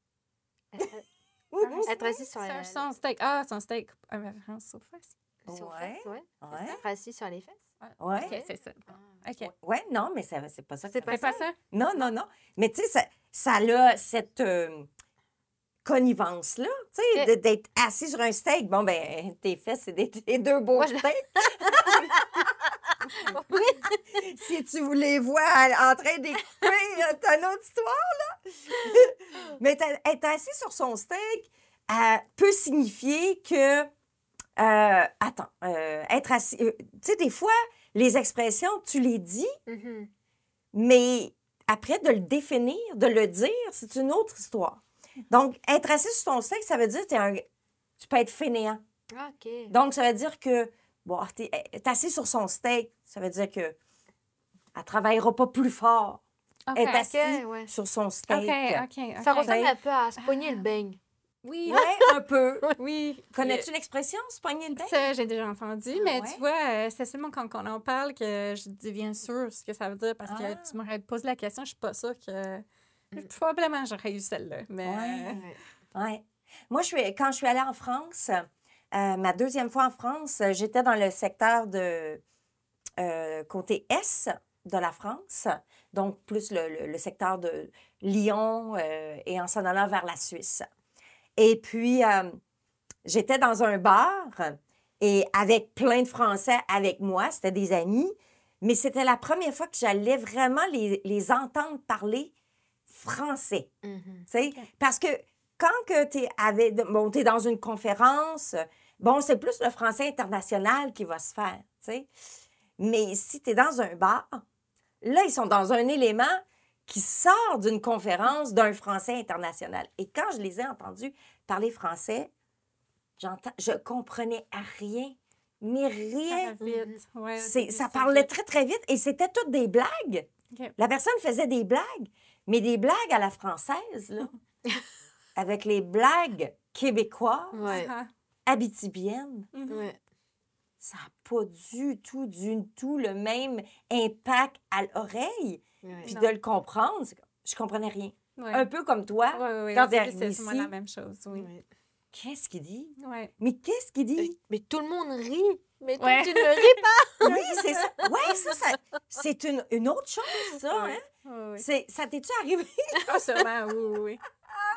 Être assis sur les... Son steak. Ah, son steak. Référence aux fesses. Sur fesses, Être assis sur les fesses? Oui. OK, c'est ça. OK. Oui, non, mais c'est pas ça. C'est pas ça? Non. Mais tu sais, ça a cette connivence-là, tu sais, d'être assis sur un steak. Bon, ben tes fesses, c'est des deux beaux steaks. Si tu vous les vois en train d'écouter, t'as une autre histoire, là. Mais être assis sur son steak peut signifier que... être assis... tu sais, des fois, les expressions, tu les dis, Mhm. mais après, de le définir, de le dire, c'est une autre histoire. Donc, être assis sur ton steak, ça veut dire que tu peux être fainéant. OK. Donc, ça veut dire que, bon, t'es assis sur son steak, ça veut dire que elle ne travaillera pas plus fort. OK. Elle est assise OK, ouais. sur son steak. OK. Ça ressemble Ouais. un peu à se pogner le beigne. Oui. Oui, un peu. Oui. Connais-tu l'expression, se pogner le bec? Ça, j'ai déjà entendu, mais ouais? tu vois, c'est seulement quand on en parle que je deviens sûre ce que ça veut dire parce Ah. que tu m'aurais posé la question, je suis pas sûre que... Probablement, j'aurais eu celle-là, mais... Ouais. Ouais. Moi, quand je suis allée en France, ma deuxième fois en France, j'étais dans le secteur de côté Est de la France, donc plus le secteur de Lyon et en s'en allant vers la Suisse. Et puis, j'étais dans un bar et avec plein de Français avec moi, c'était des amis, mais c'était la première fois que j'allais vraiment les entendre parler français. Mhm. Tu sais, parce que quand tu es dans une conférence, bon, c'est plus le français international qui va se faire, tu sais. Mais si tu es dans un bar, là, ils sont dans un élément qui sort d'une conférence d'un français international. Et quand je les ai entendus parler français, je comprenais rien, mais Ça rien. va vite. Ouais, Ça parlait très, très vite et c'était toutes des blagues. OK. La personne faisait des blagues, mais des blagues à la française, là. Avec les blagues québécoises, Ouais. Ah, abitibiennes. Ouais. Ça n'a pas du tout le même impact à l'oreille. Ouais. Puis Non. de le comprendre, je comprenais rien. ouais. Un peu comme toi, Ouais, quand au t'es début, arrivé c'est vraiment ici. la même chose, oui. Ouais. Qu'est-ce qu'il dit? Ouais. Mais qu'est-ce qu'il dit? Mais tout le monde rit. Mais toi, Ouais. tu ne ris pas. Oui, c'est ça. Oui, c'est une autre chose, ça. Ouais. Hein? Ouais. Ça t'es-tu arrivé Ah, sûrement, oui.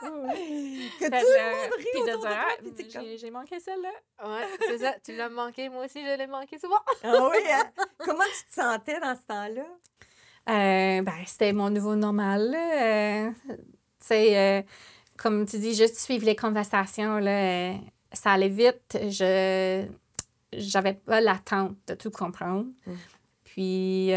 Oui. que tout Fait le monde rit puis de autour de dire, toi? ah, Puis t'es comme... j'ai manqué celle-là. Ouais, c'est ça. Tu l'as manqué. Moi aussi, je l'ai manqué souvent. Ah oui, hein? Comment tu te sentais dans ce temps-là? C'était mon nouveau normal. Là. Tu sais, comme tu dis, juste suivre les conversations, là, ça allait vite. J'avais pas l'attente de tout comprendre. Puis,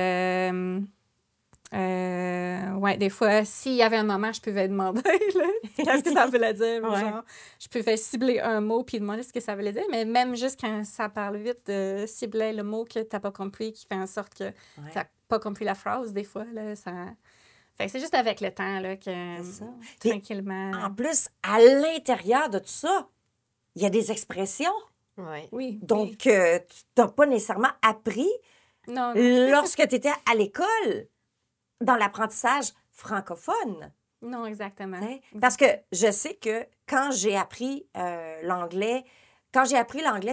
ouais, des fois, s'il y avait un moment, je pouvais demander là, qu'est-ce que ça voulait dire. Ouais. Genre, je pouvais cibler un mot puis demander ce que ça voulait dire. Mais même juste quand ça parle vite, de cibler le mot que tu n'as pas compris, qui fait en sorte que tu n'as pas compris la phrase, des fois, là, ça... Fait que c'est juste avec le temps là, que, C'est ça. tranquillement... En plus, à l'intérieur de tout ça, il y a des expressions. Ouais. Oui. Donc, tu n'as pas nécessairement appris Non, lorsque tu étais à l'école dans l'apprentissage francophone. non, exactement. Hein? Parce que je sais que quand j'ai appris l'anglais,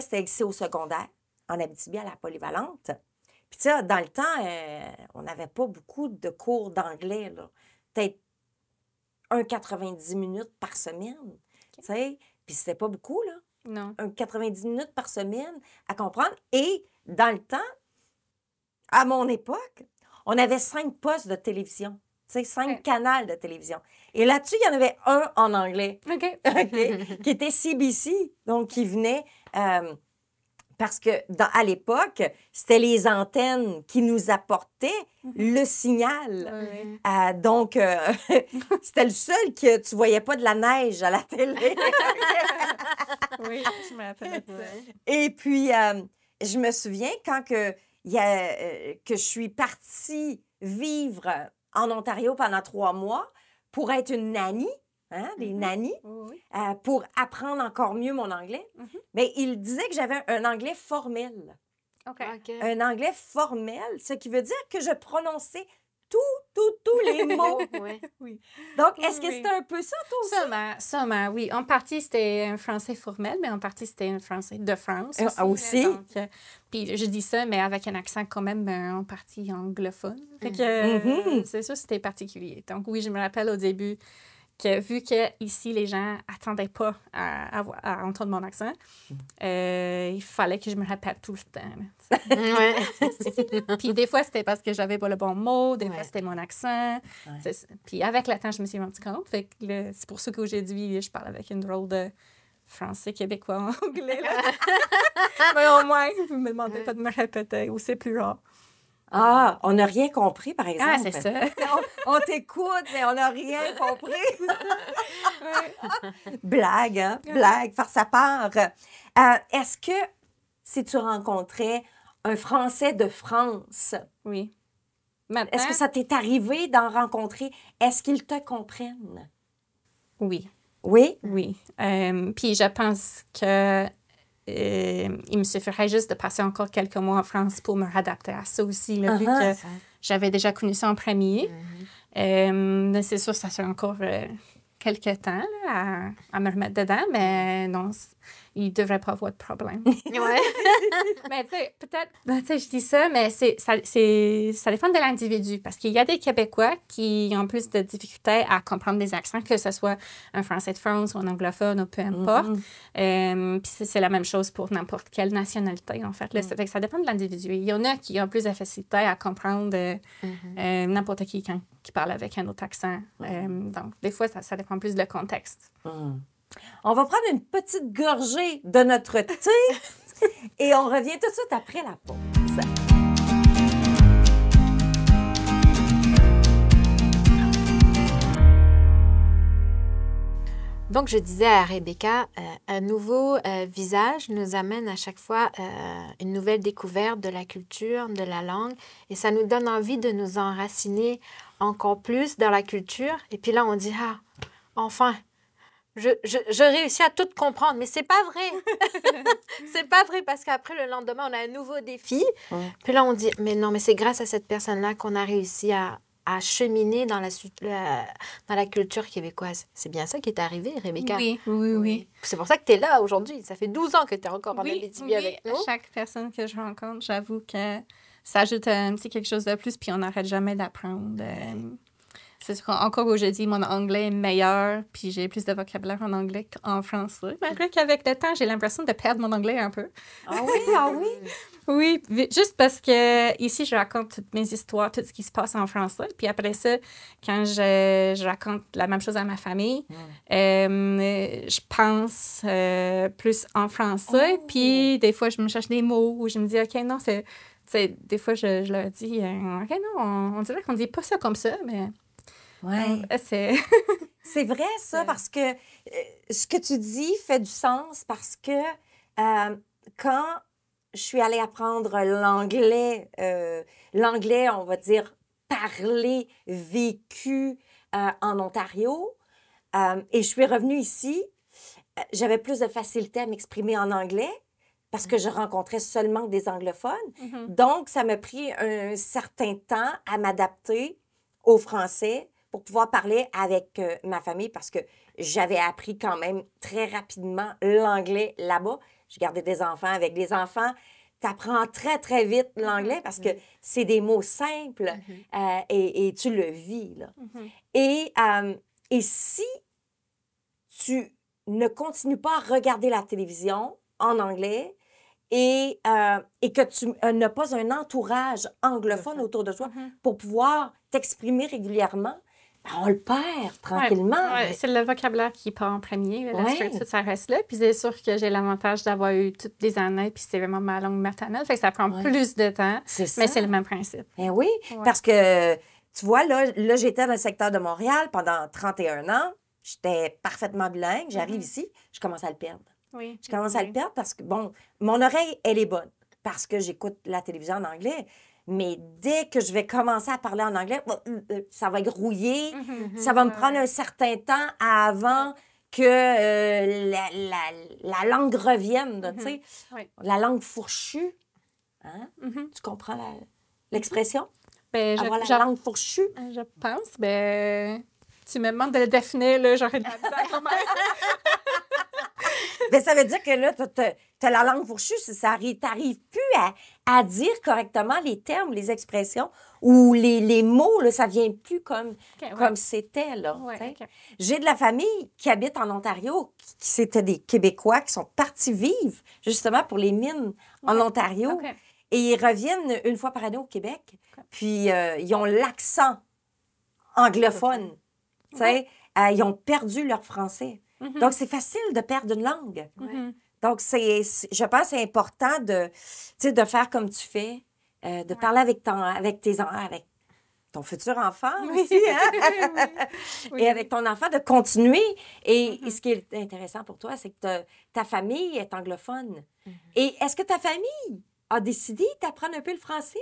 c'était ici au secondaire, en Abitibi, à la Polyvalente. Puis, tu sais, dans le temps, on n'avait pas beaucoup de cours d'anglais, là. Peut-être 90 minutes par semaine, tu sais. Puis, c'était pas beaucoup, là. Non. 90 minutes par semaine à comprendre. Et dans le temps, à mon époque, on avait 5 postes de télévision, tu sais, 5 Ouais. canaux de télévision. Et là-dessus, il y en avait un en anglais, OK. OK, qui était CBC, donc qui venait... parce que à l'époque, c'était les antennes qui nous apportaient le signal. Oui. Donc, c'était le seul que tu voyais pas de la neige à la télé. Oui, je me rappelle de ça. Et puis, je me souviens quand que je suis partie vivre en Ontario pendant 3 mois pour être une nanny, hein, des nannies, Oui. pour apprendre encore mieux mon anglais. Mais il disait que j'avais un anglais formel. OK. OK. Un anglais formel, ce qui veut dire que je prononçais tous les mots. Ouais. Oui. Donc, est-ce que Oui. c'était un peu ça, toi aussi? Sûrement, oui. En partie, c'était un français formel, mais en partie, c'était un français de France Aussi. là. Donc, puis je dis ça, mais avec un accent quand même en partie anglophone. Fait que c'est ça, c'était particulier. Donc oui, je me rappelle au début que vu que ici les gens attendaient pas à entendre mon accent, il fallait que je me répète tout le temps. Là. Ouais. Puis des fois, c'était parce que j'avais pas le bon mot, des fois, Ouais. c'était mon accent. Ouais. Puis avec le temps, je me suis rendu compte. Fait que c'est pour ça qu'aujourd'hui, je parle avec une drôle de français québécois en anglais. Là. Mais au moins, vous me demandez pas de me répéter, ou c'est plus rare. Ah, on n'a rien compris, par exemple. Ah, c'est ça. On t'écoute, mais on n'a rien compris. Blague, hein? Blague, farce à part. Est-ce que si tu rencontrais un Français de France, Oui. Maintenant, est-ce que ça t'est arrivé d'en rencontrer? Est-ce qu'ils te comprennent? oui. Oui? Oui. Puis je pense que il me suffirait juste de passer encore quelques mois en France pour me réadapter à ça aussi, là, vu que j'avais déjà connu ça en premier. Mais c'est sûr, ça fait encore quelques temps là, à me remettre dedans, mais non, il ne devrait pas avoir de problème. Ouais. Mais tu sais, peut-être, je dis ça, mais ça dépend de l'individu. Parce qu'il y a des Québécois qui ont plus de difficultés à comprendre des accents, que ce soit un Français de France ou un anglophone ou peu importe. Puis c'est la même chose pour n'importe quelle nationalité, en fait. Là. Fait que ça dépend de l'individu. Il y en a qui ont plus de facilité à comprendre n'importe qui quand qui parle avec un autre accent. Donc, des fois, ça dépend plus du contexte. On va prendre une petite gorgée de notre thé et on revient tout de suite après la pause. Donc, je disais à Rebecca, un nouveau visage nous amène à chaque fois une nouvelle découverte de la culture, de la langue, et ça nous donne envie de nous enraciner encore plus dans la culture. Et puis là, on dit, ah, enfin, je réussis à tout comprendre, mais c'est pas vrai. C'est pas vrai parce qu'après, le lendemain, on a un nouveau défi. Puis là, on dit, mais non, mais c'est grâce à cette personne-là qu'on a réussi à cheminer dans la culture québécoise. C'est bien ça qui est arrivé, Rebecca. Oui. C'est pour ça que tu es là aujourd'hui. Ça fait 12 ans que tu es encore en Abitibi avec nous. Chaque personne que je rencontre, j'avoue que ça ajoute un petit quelque chose de plus, puis on n'arrête jamais d'apprendre. C'est sûr qu'encore aujourd'hui, mon anglais est meilleur, puis j'ai plus de vocabulaire en anglais qu'en français. Malgré qu'avec le temps, j'ai l'impression de perdre mon anglais un peu. Ah oui? Oui, juste parce que ici, je raconte toutes mes histoires, tout ce qui se passe en français. Puis après ça, quand je raconte la même chose à ma famille, je pense plus en français. Puis des fois, je me cherche des mots où je me dis, OK, non, des fois, je leur dis, OK, non, on dirait qu'on dit pas ça comme ça, mais... Ouais. C'est vrai, ça, parce que ce que tu dis fait du sens parce que quand je suis allée apprendre l'anglais, on va dire, parlé, vécu en Ontario, et je suis revenue ici, j'avais plus de facilité à m'exprimer en anglais parce que je rencontrais seulement des anglophones. Donc, ça m'a pris un certain temps à m'adapter au français pour pouvoir parler avec ma famille parce que j'avais appris quand même très rapidement l'anglais là-bas. Je gardais des enfants. Avec des enfants, tu apprends très, très vite l'anglais parce que c'est des mots simples et tu le vis. Là. Et si tu ne continues pas à regarder la télévision en anglais et que tu n'as pas un entourage anglophone autour de toi pour pouvoir t'exprimer régulièrement, on le perd tranquillement. Ouais, c'est le vocabulaire qui part en premier. Tout ça reste là. Puis c'est sûr que j'ai l'avantage d'avoir eu toutes des années, puis c'est vraiment ma langue maternelle. Fait que ça prend plus de temps, mais c'est le même principe. Eh oui, parce que, tu vois, là j'étais dans le secteur de Montréal pendant 31 ans. J'étais parfaitement bilingue. J'arrive ici, je commence à le perdre. Je commence à le perdre parce que, bon, mon oreille, elle est bonne parce que j'écoute la télévision en anglais. Mais dès que je vais commencer à parler en anglais, ça va grouiller. Ça va me prendre un certain temps avant que la langue revienne, tu sais. La langue fourchue. Hein? Tu comprends l'expression? Avoir la langue fourchue? Je pense. Tu me demandes de le définir, là, j'aurais de la misère quand même. Bien, ça veut dire que là, tu as la langue fourchue, t'arrives plus à dire correctement les termes, les expressions ou les mots, là, ça vient plus comme c'était, là. J'ai de la famille qui habite en Ontario, c'était des Québécois qui sont partis vivre justement pour les mines en Ontario. Et ils reviennent une fois par année au Québec. Puis, ils ont l'accent anglophone. Ils ont perdu leur français. Donc, c'est facile de perdre une langue. Donc, je pense que c'est important de faire comme tu fais, de parler avec avec ton futur enfant Oui. aussi, hein? Oui. Et avec ton enfant, de continuer. Et ce qui est intéressant pour toi, c'est que ta famille est anglophone. Et est-ce que ta famille a décidé d'apprendre un peu le français?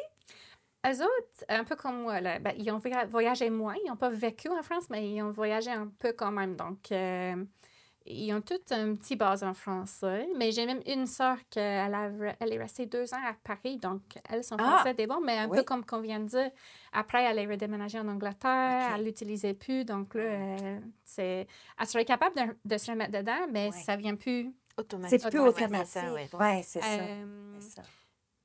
Eux autres, un peu comme moi, là, ben, ils ont voyagé moins. Ils n'ont pas vécu en France, mais ils ont voyagé un peu quand même. Donc, ils ont toutes un petit base en français. Mais j'ai même une sœur elle est restée 2 ans à Paris. Donc, elle, son français était bon. Mais un peu comme qu'on vient de dire, après, elle est redéménagée en Angleterre. Elle ne l'utilisait plus. Donc, là, elle serait capable de se remettre dedans, mais ça ne vient plus C'est plus automatique. Oui, c'est ça. C'est ça.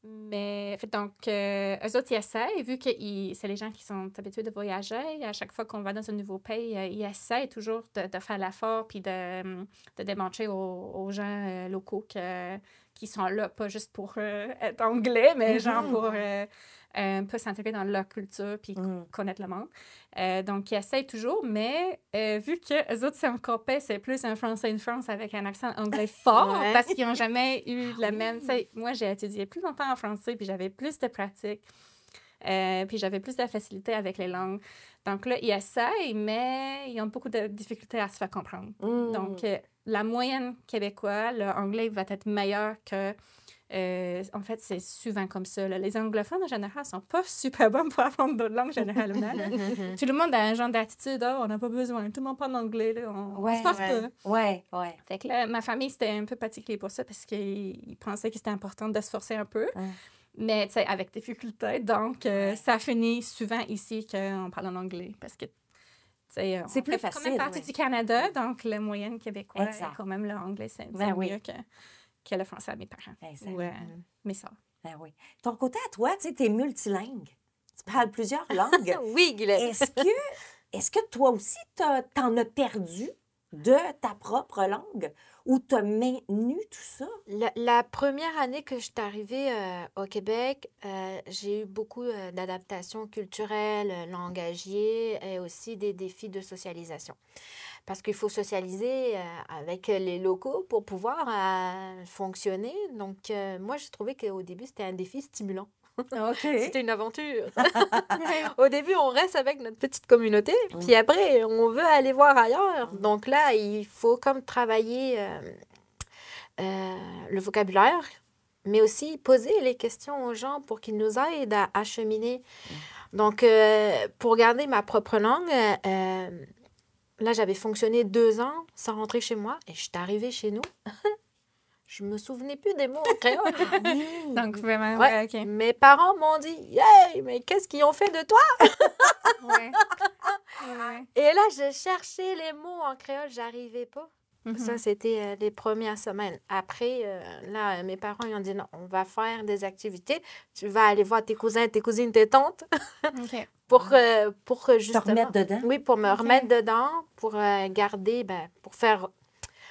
Mais donc, eux autres, ils essayent, vu que c'est les gens qui sont habitués de voyager. À chaque fois qu'on va dans un nouveau pays, ils essayent toujours de faire l'effort puis de démontrer aux gens locaux qui sont là, pas juste pour être anglais, mais genre pour un peu s'intégrer dans leur culture puis connaître le monde. Donc, ils essayent toujours, mais vu que eux autres, c'est encore pas, c'est plus un français in France avec un accent anglais fort, parce qu'ils n'ont jamais eu le même... Moi, j'ai étudié plus longtemps en français, puis j'avais plus de pratique, puis j'avais plus de facilité avec les langues. Donc là, ils essayent, mais ils ont beaucoup de difficultés à se faire comprendre. Donc, la moyenne québécoise, l'anglais va être meilleur que... en fait, c'est souvent comme ça. Là. Les anglophones, en général, sont pas super bons pour apprendre d'autres langues, généralement. Tout le monde a un genre d'attitude, on n'a pas besoin, tout le monde parle anglais, là, on se passe pas. Oui. Fait que là, ma famille, c'était un peu particulier pour ça parce qu'ils pensaient que c'était important de se forcer un peu. Mais, tu sais, avec difficulté. Donc, ça finit souvent ici qu'on parle en anglais parce que c'est plus facile. Quand même partie du Canada, donc la moyenne québécoise, quand même, l'anglais, c'est mieux que le français à mes parents ou mes soeurs. Ben oui. Ton côté à toi, tu sais, t'es multilingue. Tu parles plusieurs langues. Oui, Guylaine. Est-ce que toi aussi, t'en as perdu de ta propre langue ou t'as maintenu tout ça? La première année que je suis arrivée au Québec, j'ai eu beaucoup d'adaptations culturelles, langagières et aussi des défis de socialisation. Parce qu'il faut socialiser avec les locaux pour pouvoir fonctionner. Donc, moi, j'ai trouvé qu'au début, c'était un défi stimulant. C'était une aventure. Au début, on reste avec notre petite communauté, puis après, on veut aller voir ailleurs. Donc là, il faut comme travailler le vocabulaire, mais aussi poser les questions aux gens pour qu'ils nous aident à acheminer. Donc, pour garder ma propre langue... là, j'avais fonctionné 2 ans sans rentrer chez moi et je suis arrivée chez nous. Je me souvenais plus des mots en créole. Donc, vraiment, OK. Mes parents m'ont dit « Hey, mais qu'est-ce qu'ils ont fait de toi? » Et là, je cherchais les mots en créole, j'arrivais pas. Ça, c'était les premières semaines. Après, là, mes parents ils ont dit « Non, on va faire des activités. Tu vas aller voir tes cousins, tes cousines, tes tantes. » Pour justement... Te remettre dedans? Oui, pour me remettre dedans, pour garder, pour faire...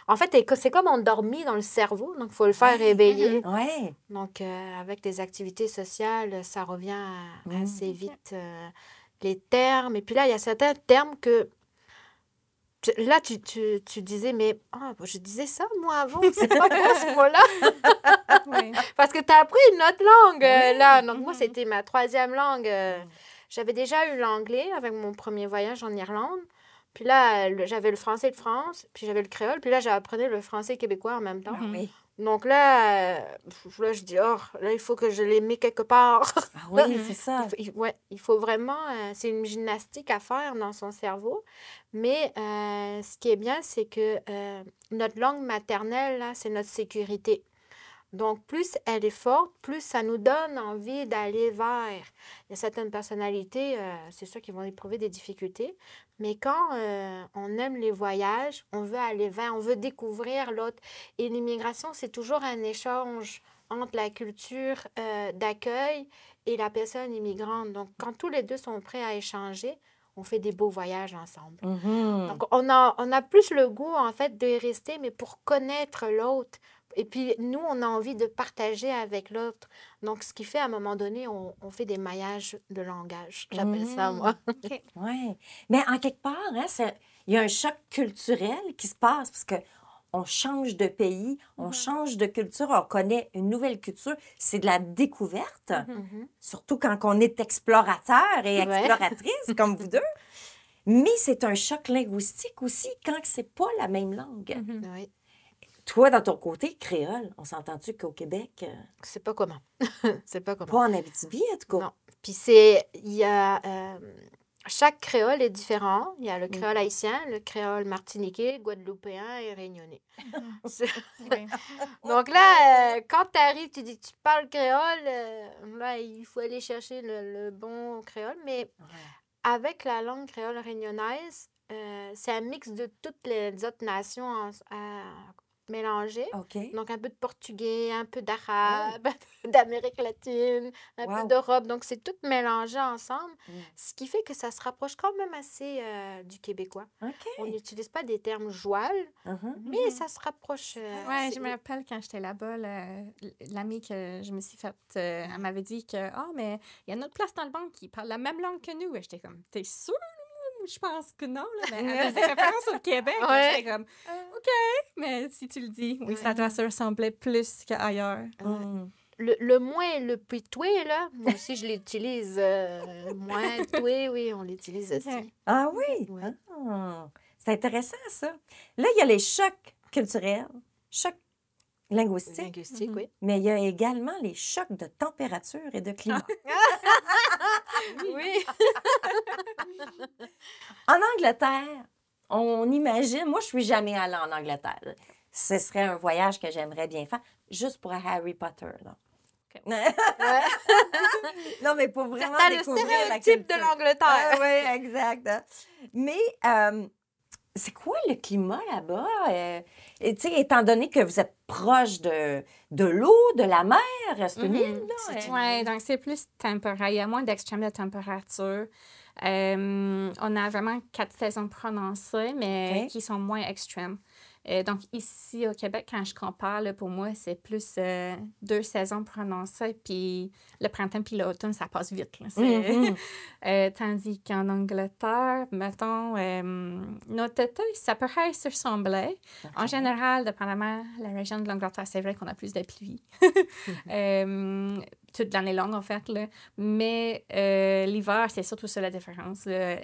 En fait, c'est comme endormi dans le cerveau, donc il faut le faire réveiller. Donc, avec les activités sociales, ça revient assez vite. Les termes, et puis là, il y a certains termes que... Là, tu disais, mais je disais ça, moi, avant. C'est pas quoi, ce mot-là? Parce que tu as appris une autre langue, là. Donc, moi, c'était ma 3e langue. J'avais déjà eu l'anglais avec mon premier voyage en Irlande. Puis là, j'avais le français de France, puis j'avais le créole. Puis là, j'apprenais le français québécois en même temps. Donc là, je dis, là, il faut que je les mets quelque part. C'est ça. Il faut vraiment... c'est une gymnastique à faire dans son cerveau. Mais ce qui est bien, c'est que notre langue maternelle, là, c'est notre sécurité. Donc, plus elle est forte, plus ça nous donne envie d'aller vers. Il y a certaines personnalités, c'est sûr qu'ils vont éprouver des difficultés, mais quand on aime les voyages, on veut aller vers, on veut découvrir l'autre. Et l'immigration, c'est toujours un échange entre la culture d'accueil et la personne immigrante. Donc, quand tous les deux sont prêts à échanger, on fait des beaux voyages ensemble. Donc, on a plus le goût, en fait, de rester, mais pour connaître l'autre. Et puis, nous, on a envie de partager avec l'autre. Donc, ce qui fait, à un moment donné, on fait des maillages de langage. J'appelle ça, moi. Oui. Mais en quelque part, il y a un choc culturel qui se passe parce que on change de pays, on change de culture, on connaît une nouvelle culture. C'est de la découverte, surtout quand on est explorateur et exploratrice, comme vous deux. Mais c'est un choc linguistique aussi quand c'est pas la même langue. Oui. Toi, dans ton côté, créole, on s'entend-tu qu'au Québec, C'est pas commun. C'est pas commun. pas en Abitibi, en tout cas? Non. Puis il y a... chaque créole est différent. Il y a le créole haïtien, le créole martiniquais, guadeloupéen et réunionnais. Oui. Donc là, quand tu arrives, tu dis que tu parles créole, là, il faut aller chercher le bon créole. Mais avec la langue créole réunionnaise, c'est un mix de toutes les autres nations mélangées. OK. Donc, un peu de portugais, un peu d'arabe, un peu d'Amérique latine, un peu d'Europe. Donc, c'est tout mélangé ensemble, ce qui fait que ça se rapproche quand même assez du québécois. OK. On n'utilise pas des termes joual, mais ça se rapproche. Ouais, je me rappelle quand j'étais là-bas, l'amie que je me suis faite, elle m'avait dit que, mais il y a une autre place dans le banque qui parle la même langue que nous. Et j'étais comme, t'es sûre? Je pense que non, là. Mais elle faisait référence au Québec. J'étais comme, OK, mais si tu le dis, oui, ça doit se ressembler plus qu'ailleurs. Le moins et le pitoué, là, moi aussi, je l'utilise. Moins, pitoué, oui, on l'utilise aussi. Ah oui? Ouais. Ah, c'est intéressant, ça. Là, il y a les chocs culturels, chocs linguistiques, Linguistique, oui. mais il y a également les chocs de température et de climat. Oui. En Angleterre, on imagine... Moi, je suis jamais allée en Angleterre. Ce serait un voyage que j'aimerais bien faire, juste pour Harry Potter, là. OK. Non, mais pour vraiment T'as le découvrir la stéréotype de culture. l'Angleterre. Oui, exact. hein. Mais c'est quoi le climat là-bas? Et, tu sais, étant donné que vous êtes proche de l'eau, de la mer, c'est une île, là. Oui, donc c'est plus tempéré. Il y a moins d'extrêmes de température. On a vraiment 4 saisons prononcées, mais OK. qui sont moins extrêmes. Donc, ici, au Québec, quand je compare, là, pour moi, c'est plus 2 saisons prononcées, puis le printemps puis l'automne, ça passe vite. Là. Tandis qu'en Angleterre, mettons, notre été, ça pourrait se ressembler. En général, dépendamment de la région de l'Angleterre, c'est vrai qu'on a plus de pluie. Toute l'année longue, en fait. Là. Mais l'hiver, c'est surtout ça la différence. Là.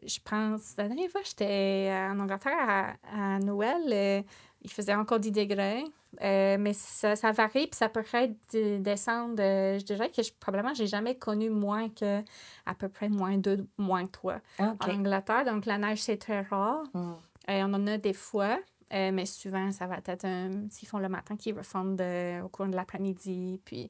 Je pense, la dernière fois, j'étais en Angleterre à Noël, il faisait encore 10 degrés, mais ça varie, puis ça pourrait descendre, je dirais que probablement, j'ai jamais connu moins que à peu près moins 2, moins 3 en Angleterre. Donc, la neige, c'est très rare. On en a des fois. Mais souvent, ça va être un siphon le matin qui refondent au cours de l'après-midi. Puis,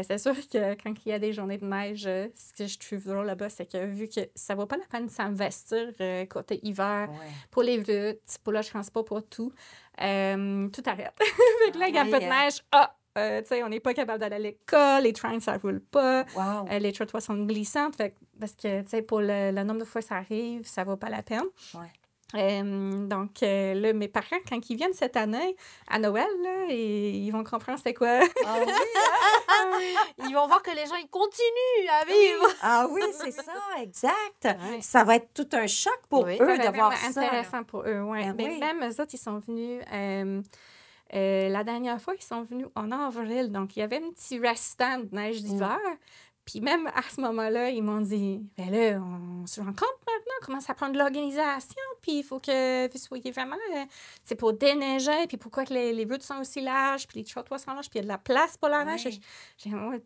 c'est sûr que quand il y a des journées de neige, ce que je trouve drôle là-bas, c'est que vu que ça vaut pas la peine de s'investir côté hiver pour les routes, pour le transport, pour tout, tout arrête. Fait que là, il y a un peu de neige. Tu sais, on n'est pas capable d'aller à l'école, les trains, ça roule pas, les trottoirs sont glissantes. Fait, parce que, tu sais, pour le nombre de fois que ça arrive, ça vaut pas la peine. Donc, là, mes parents, quand ils viennent cette année à Noël, là, ils vont comprendre c'est quoi. Ils vont voir que les gens, ils continuent à vivre. Ah oui, c'est ça, exact. Ça va être tout un choc pour eux de voir ça. C'est intéressant pour eux, oui. Mais même eux autres, ils sont venus... la dernière fois, ils sont venus en avril. Donc, il y avait un petit restant de neige d'hiver. Puis même à ce moment-là, ils m'ont dit, ben là, on se rend compte maintenant, comment ça prend de l'organisation, puis il faut que vous soyez vraiment, c'est pour déneiger, puis pourquoi que les routes sont aussi larges, puis les trottoirs sont larges, puis il y a de la place pour la neige. J'ai dit,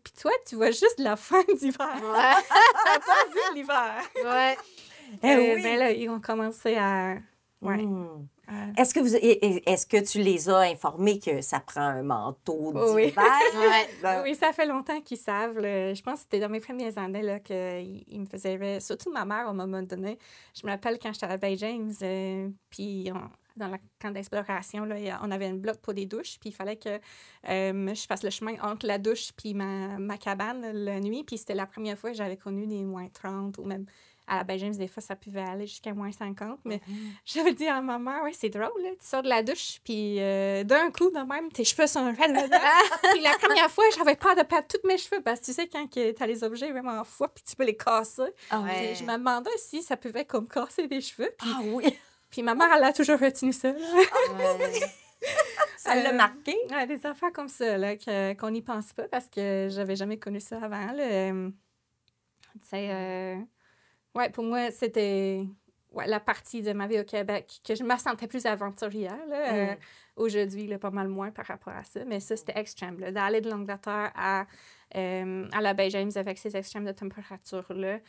puis toi, tu vois juste la fin d'hiver. T'as pas vu l'hiver. Ben là, ils ont commencé à... Est-ce que tu les as informés que ça prend un manteau d'hiver? Oui, ça fait longtemps qu'ils savent. Là. Je pense que c'était dans mes premières années là, qu'ils me faisaient rire. Surtout ma mère, à un moment donné. Je me rappelle quand j'étais à Bay James, puis dans le camp d'exploration, là, on avait une bloc pour des douches, puis il fallait que je fasse le chemin entre la douche puis ma cabane la nuit. Puis c'était la première fois que j'avais connu des moins 30 ou même... À la Bay James, des fois, ça pouvait aller jusqu'à moins 50. Mais j'avais dit à ma mère, c'est drôle, là, tu sors de la douche, puis d'un coup, de même, tes cheveux sont raides. Puis la première fois, j'avais peur de perdre tous mes cheveux, parce que tu sais, quand tu as les objets vraiment forts, puis tu peux les casser. Je me demandais si ça pouvait comme casser des cheveux. Puis Puis ma mère, elle a toujours retenu ça. Là. Ça l'a marqué? Ouais, des affaires comme ça, là, qu'on n'y pense pas parce que j'avais jamais connu ça avant. Là. Tu sais, ouais, pour moi, c'était la partie de ma vie au Québec que je me sentais plus aventurière. Là, aujourd'hui, là, pas mal moins par rapport à ça. Mais ça, c'était extrême. Là, d'aller de l'Angleterre à la baie James avec ces extrêmes de température-là.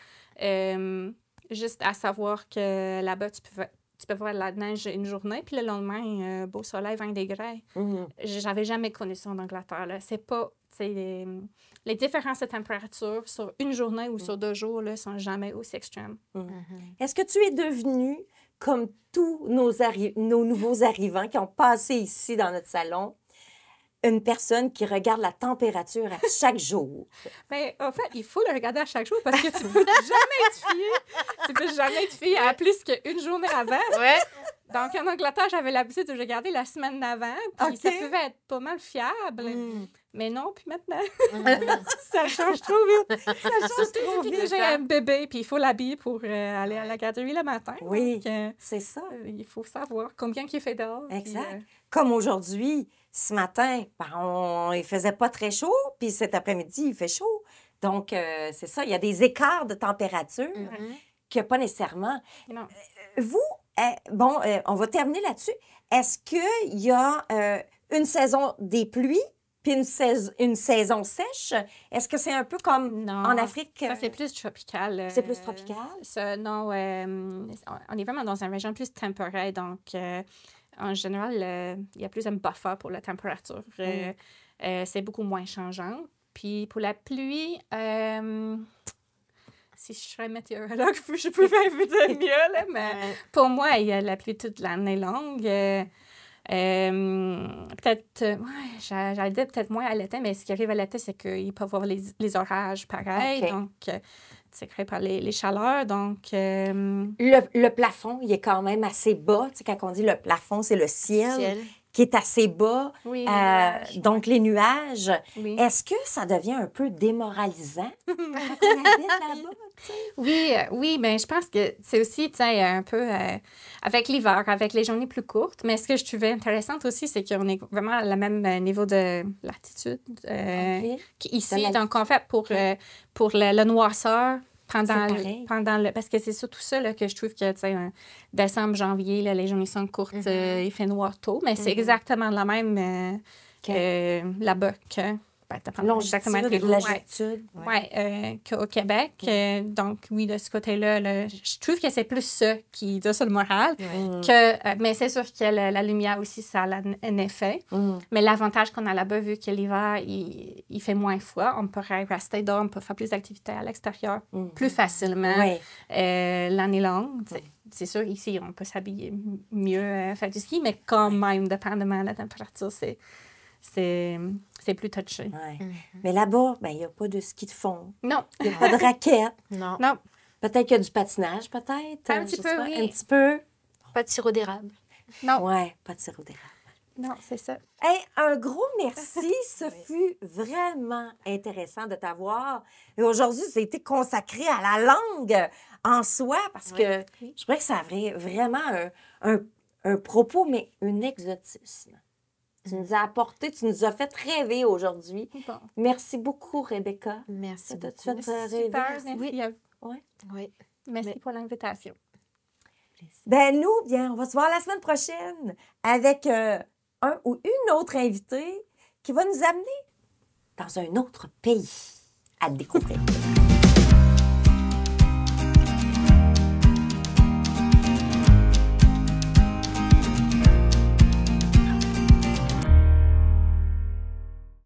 Juste à savoir que là-bas, tu peux voir de la neige une journée, puis le lendemain, beau soleil, 20 degrés. J'avais jamais connu ça en Angleterre. Là. C'est pas... Les différences de température sur une journée ou sur 2 jours ne sont jamais aussi extrêmes. Est-ce que tu es devenue, comme tous nos nouveaux arrivants qui ont passé ici dans notre salon, une personne qui regarde la température à chaque jour? Bien, en fait, il faut le regarder à chaque jour parce que tu peux jamais te fier à plus qu'une journée avant. Ouais. Donc, en Angleterre, j'avais l'habitude de regarder la semaine d'avant, puis ça pouvait être pas mal fiable. Mais non, puis maintenant, ça change trop vite. Ça change trop vite. J'ai un bébé, puis il faut l'habiller pour aller à la garderie le matin. Oui, donc, c'est ça. Il faut savoir combien il fait dehors. Exact. Comme aujourd'hui, ce matin, il faisait pas très chaud, puis cet après-midi, il fait chaud. Donc, c'est ça, il y a des écarts de température qu'il n'y a pas nécessairement. Non. Vous, on va terminer là-dessus. Est-ce qu'il y a une saison des pluies puis une saison sèche? Est-ce que c'est un peu comme non, en Afrique? Ça, c'est plus tropical. C'est plus tropical? Non, on est vraiment dans une région plus tempérée, donc en général, il y a plus un buffer pour la température. C'est beaucoup moins changeant. Puis pour la pluie... si je serais météorologue, je pouvais vous dire mieux, là, mais pour moi, il y a la pluie toute l'année longue. Peut-être, j'allais dire peut-être moins à l'été, mais ce qui arrive à l'été, c'est qu'il peut y avoir les orages pareils, donc c'est créé par les chaleurs, donc... Le plafond, il est quand même assez bas. Tu sais, quand on dit le plafond, c'est le ciel. Qui est assez bas, oui, donc les nuages. Oui. Est-ce que ça devient un peu démoralisant quand on habite là-bas? Oui, mais je pense que c'est aussi, tu sais, un peu avec l'hiver, avec les journées plus courtes. Mais ce que je trouvais intéressant aussi, c'est qu'on est vraiment à le même niveau de latitude qu'ici. Donc, en fait, pour le noirceur, parce que c'est surtout ça là, que je trouve que, tu sais, décembre, janvier, là, les journées sont courtes, il fait noir tôt, mais c'est exactement la même là-bas que... Longitude et longitude. Oui, qu'au Québec. Donc, oui, de ce côté-là, je trouve que c'est plus ça qui donne sur le moral. Mais c'est sûr que la lumière aussi, ça a un effet. Mais l'avantage qu'on a là-bas, vu que l'hiver, il fait moins froid, on pourrait rester dehors, on peut faire plus d'activités à l'extérieur plus facilement l'année longue. C'est sûr, ici, on peut s'habiller mieux, faire du ski, mais quand même, dépendamment de la température, c'est plus touché. Mais là-bas, il n'y a pas de ski de fond. Non. Il n'y a pas de raquettes. Non. Peut-être qu'il y a du patinage, peut-être. Un petit peu, oui. Un petit peu. Pas de sirop d'érable. Non. Oui, pas de sirop d'érable. Non, c'est ça. Hey, un gros merci. Ce fut vraiment intéressant de t'avoir. Et aujourd'hui, ça a été consacré à la langue en soi parce que je crois que ça avait vraiment un propos, mais un exotisme. Tu nous as apporté, tu nous as fait rêver aujourd'hui. Bon. Merci beaucoup, Rebecca. Merci beaucoup. Ça t'a fait rêver. Super, merci à vous. Oui. Merci pour l'invitation. Nous, on va se voir la semaine prochaine avec un ou une autre invitée qui va nous amener dans un autre pays à découvrir.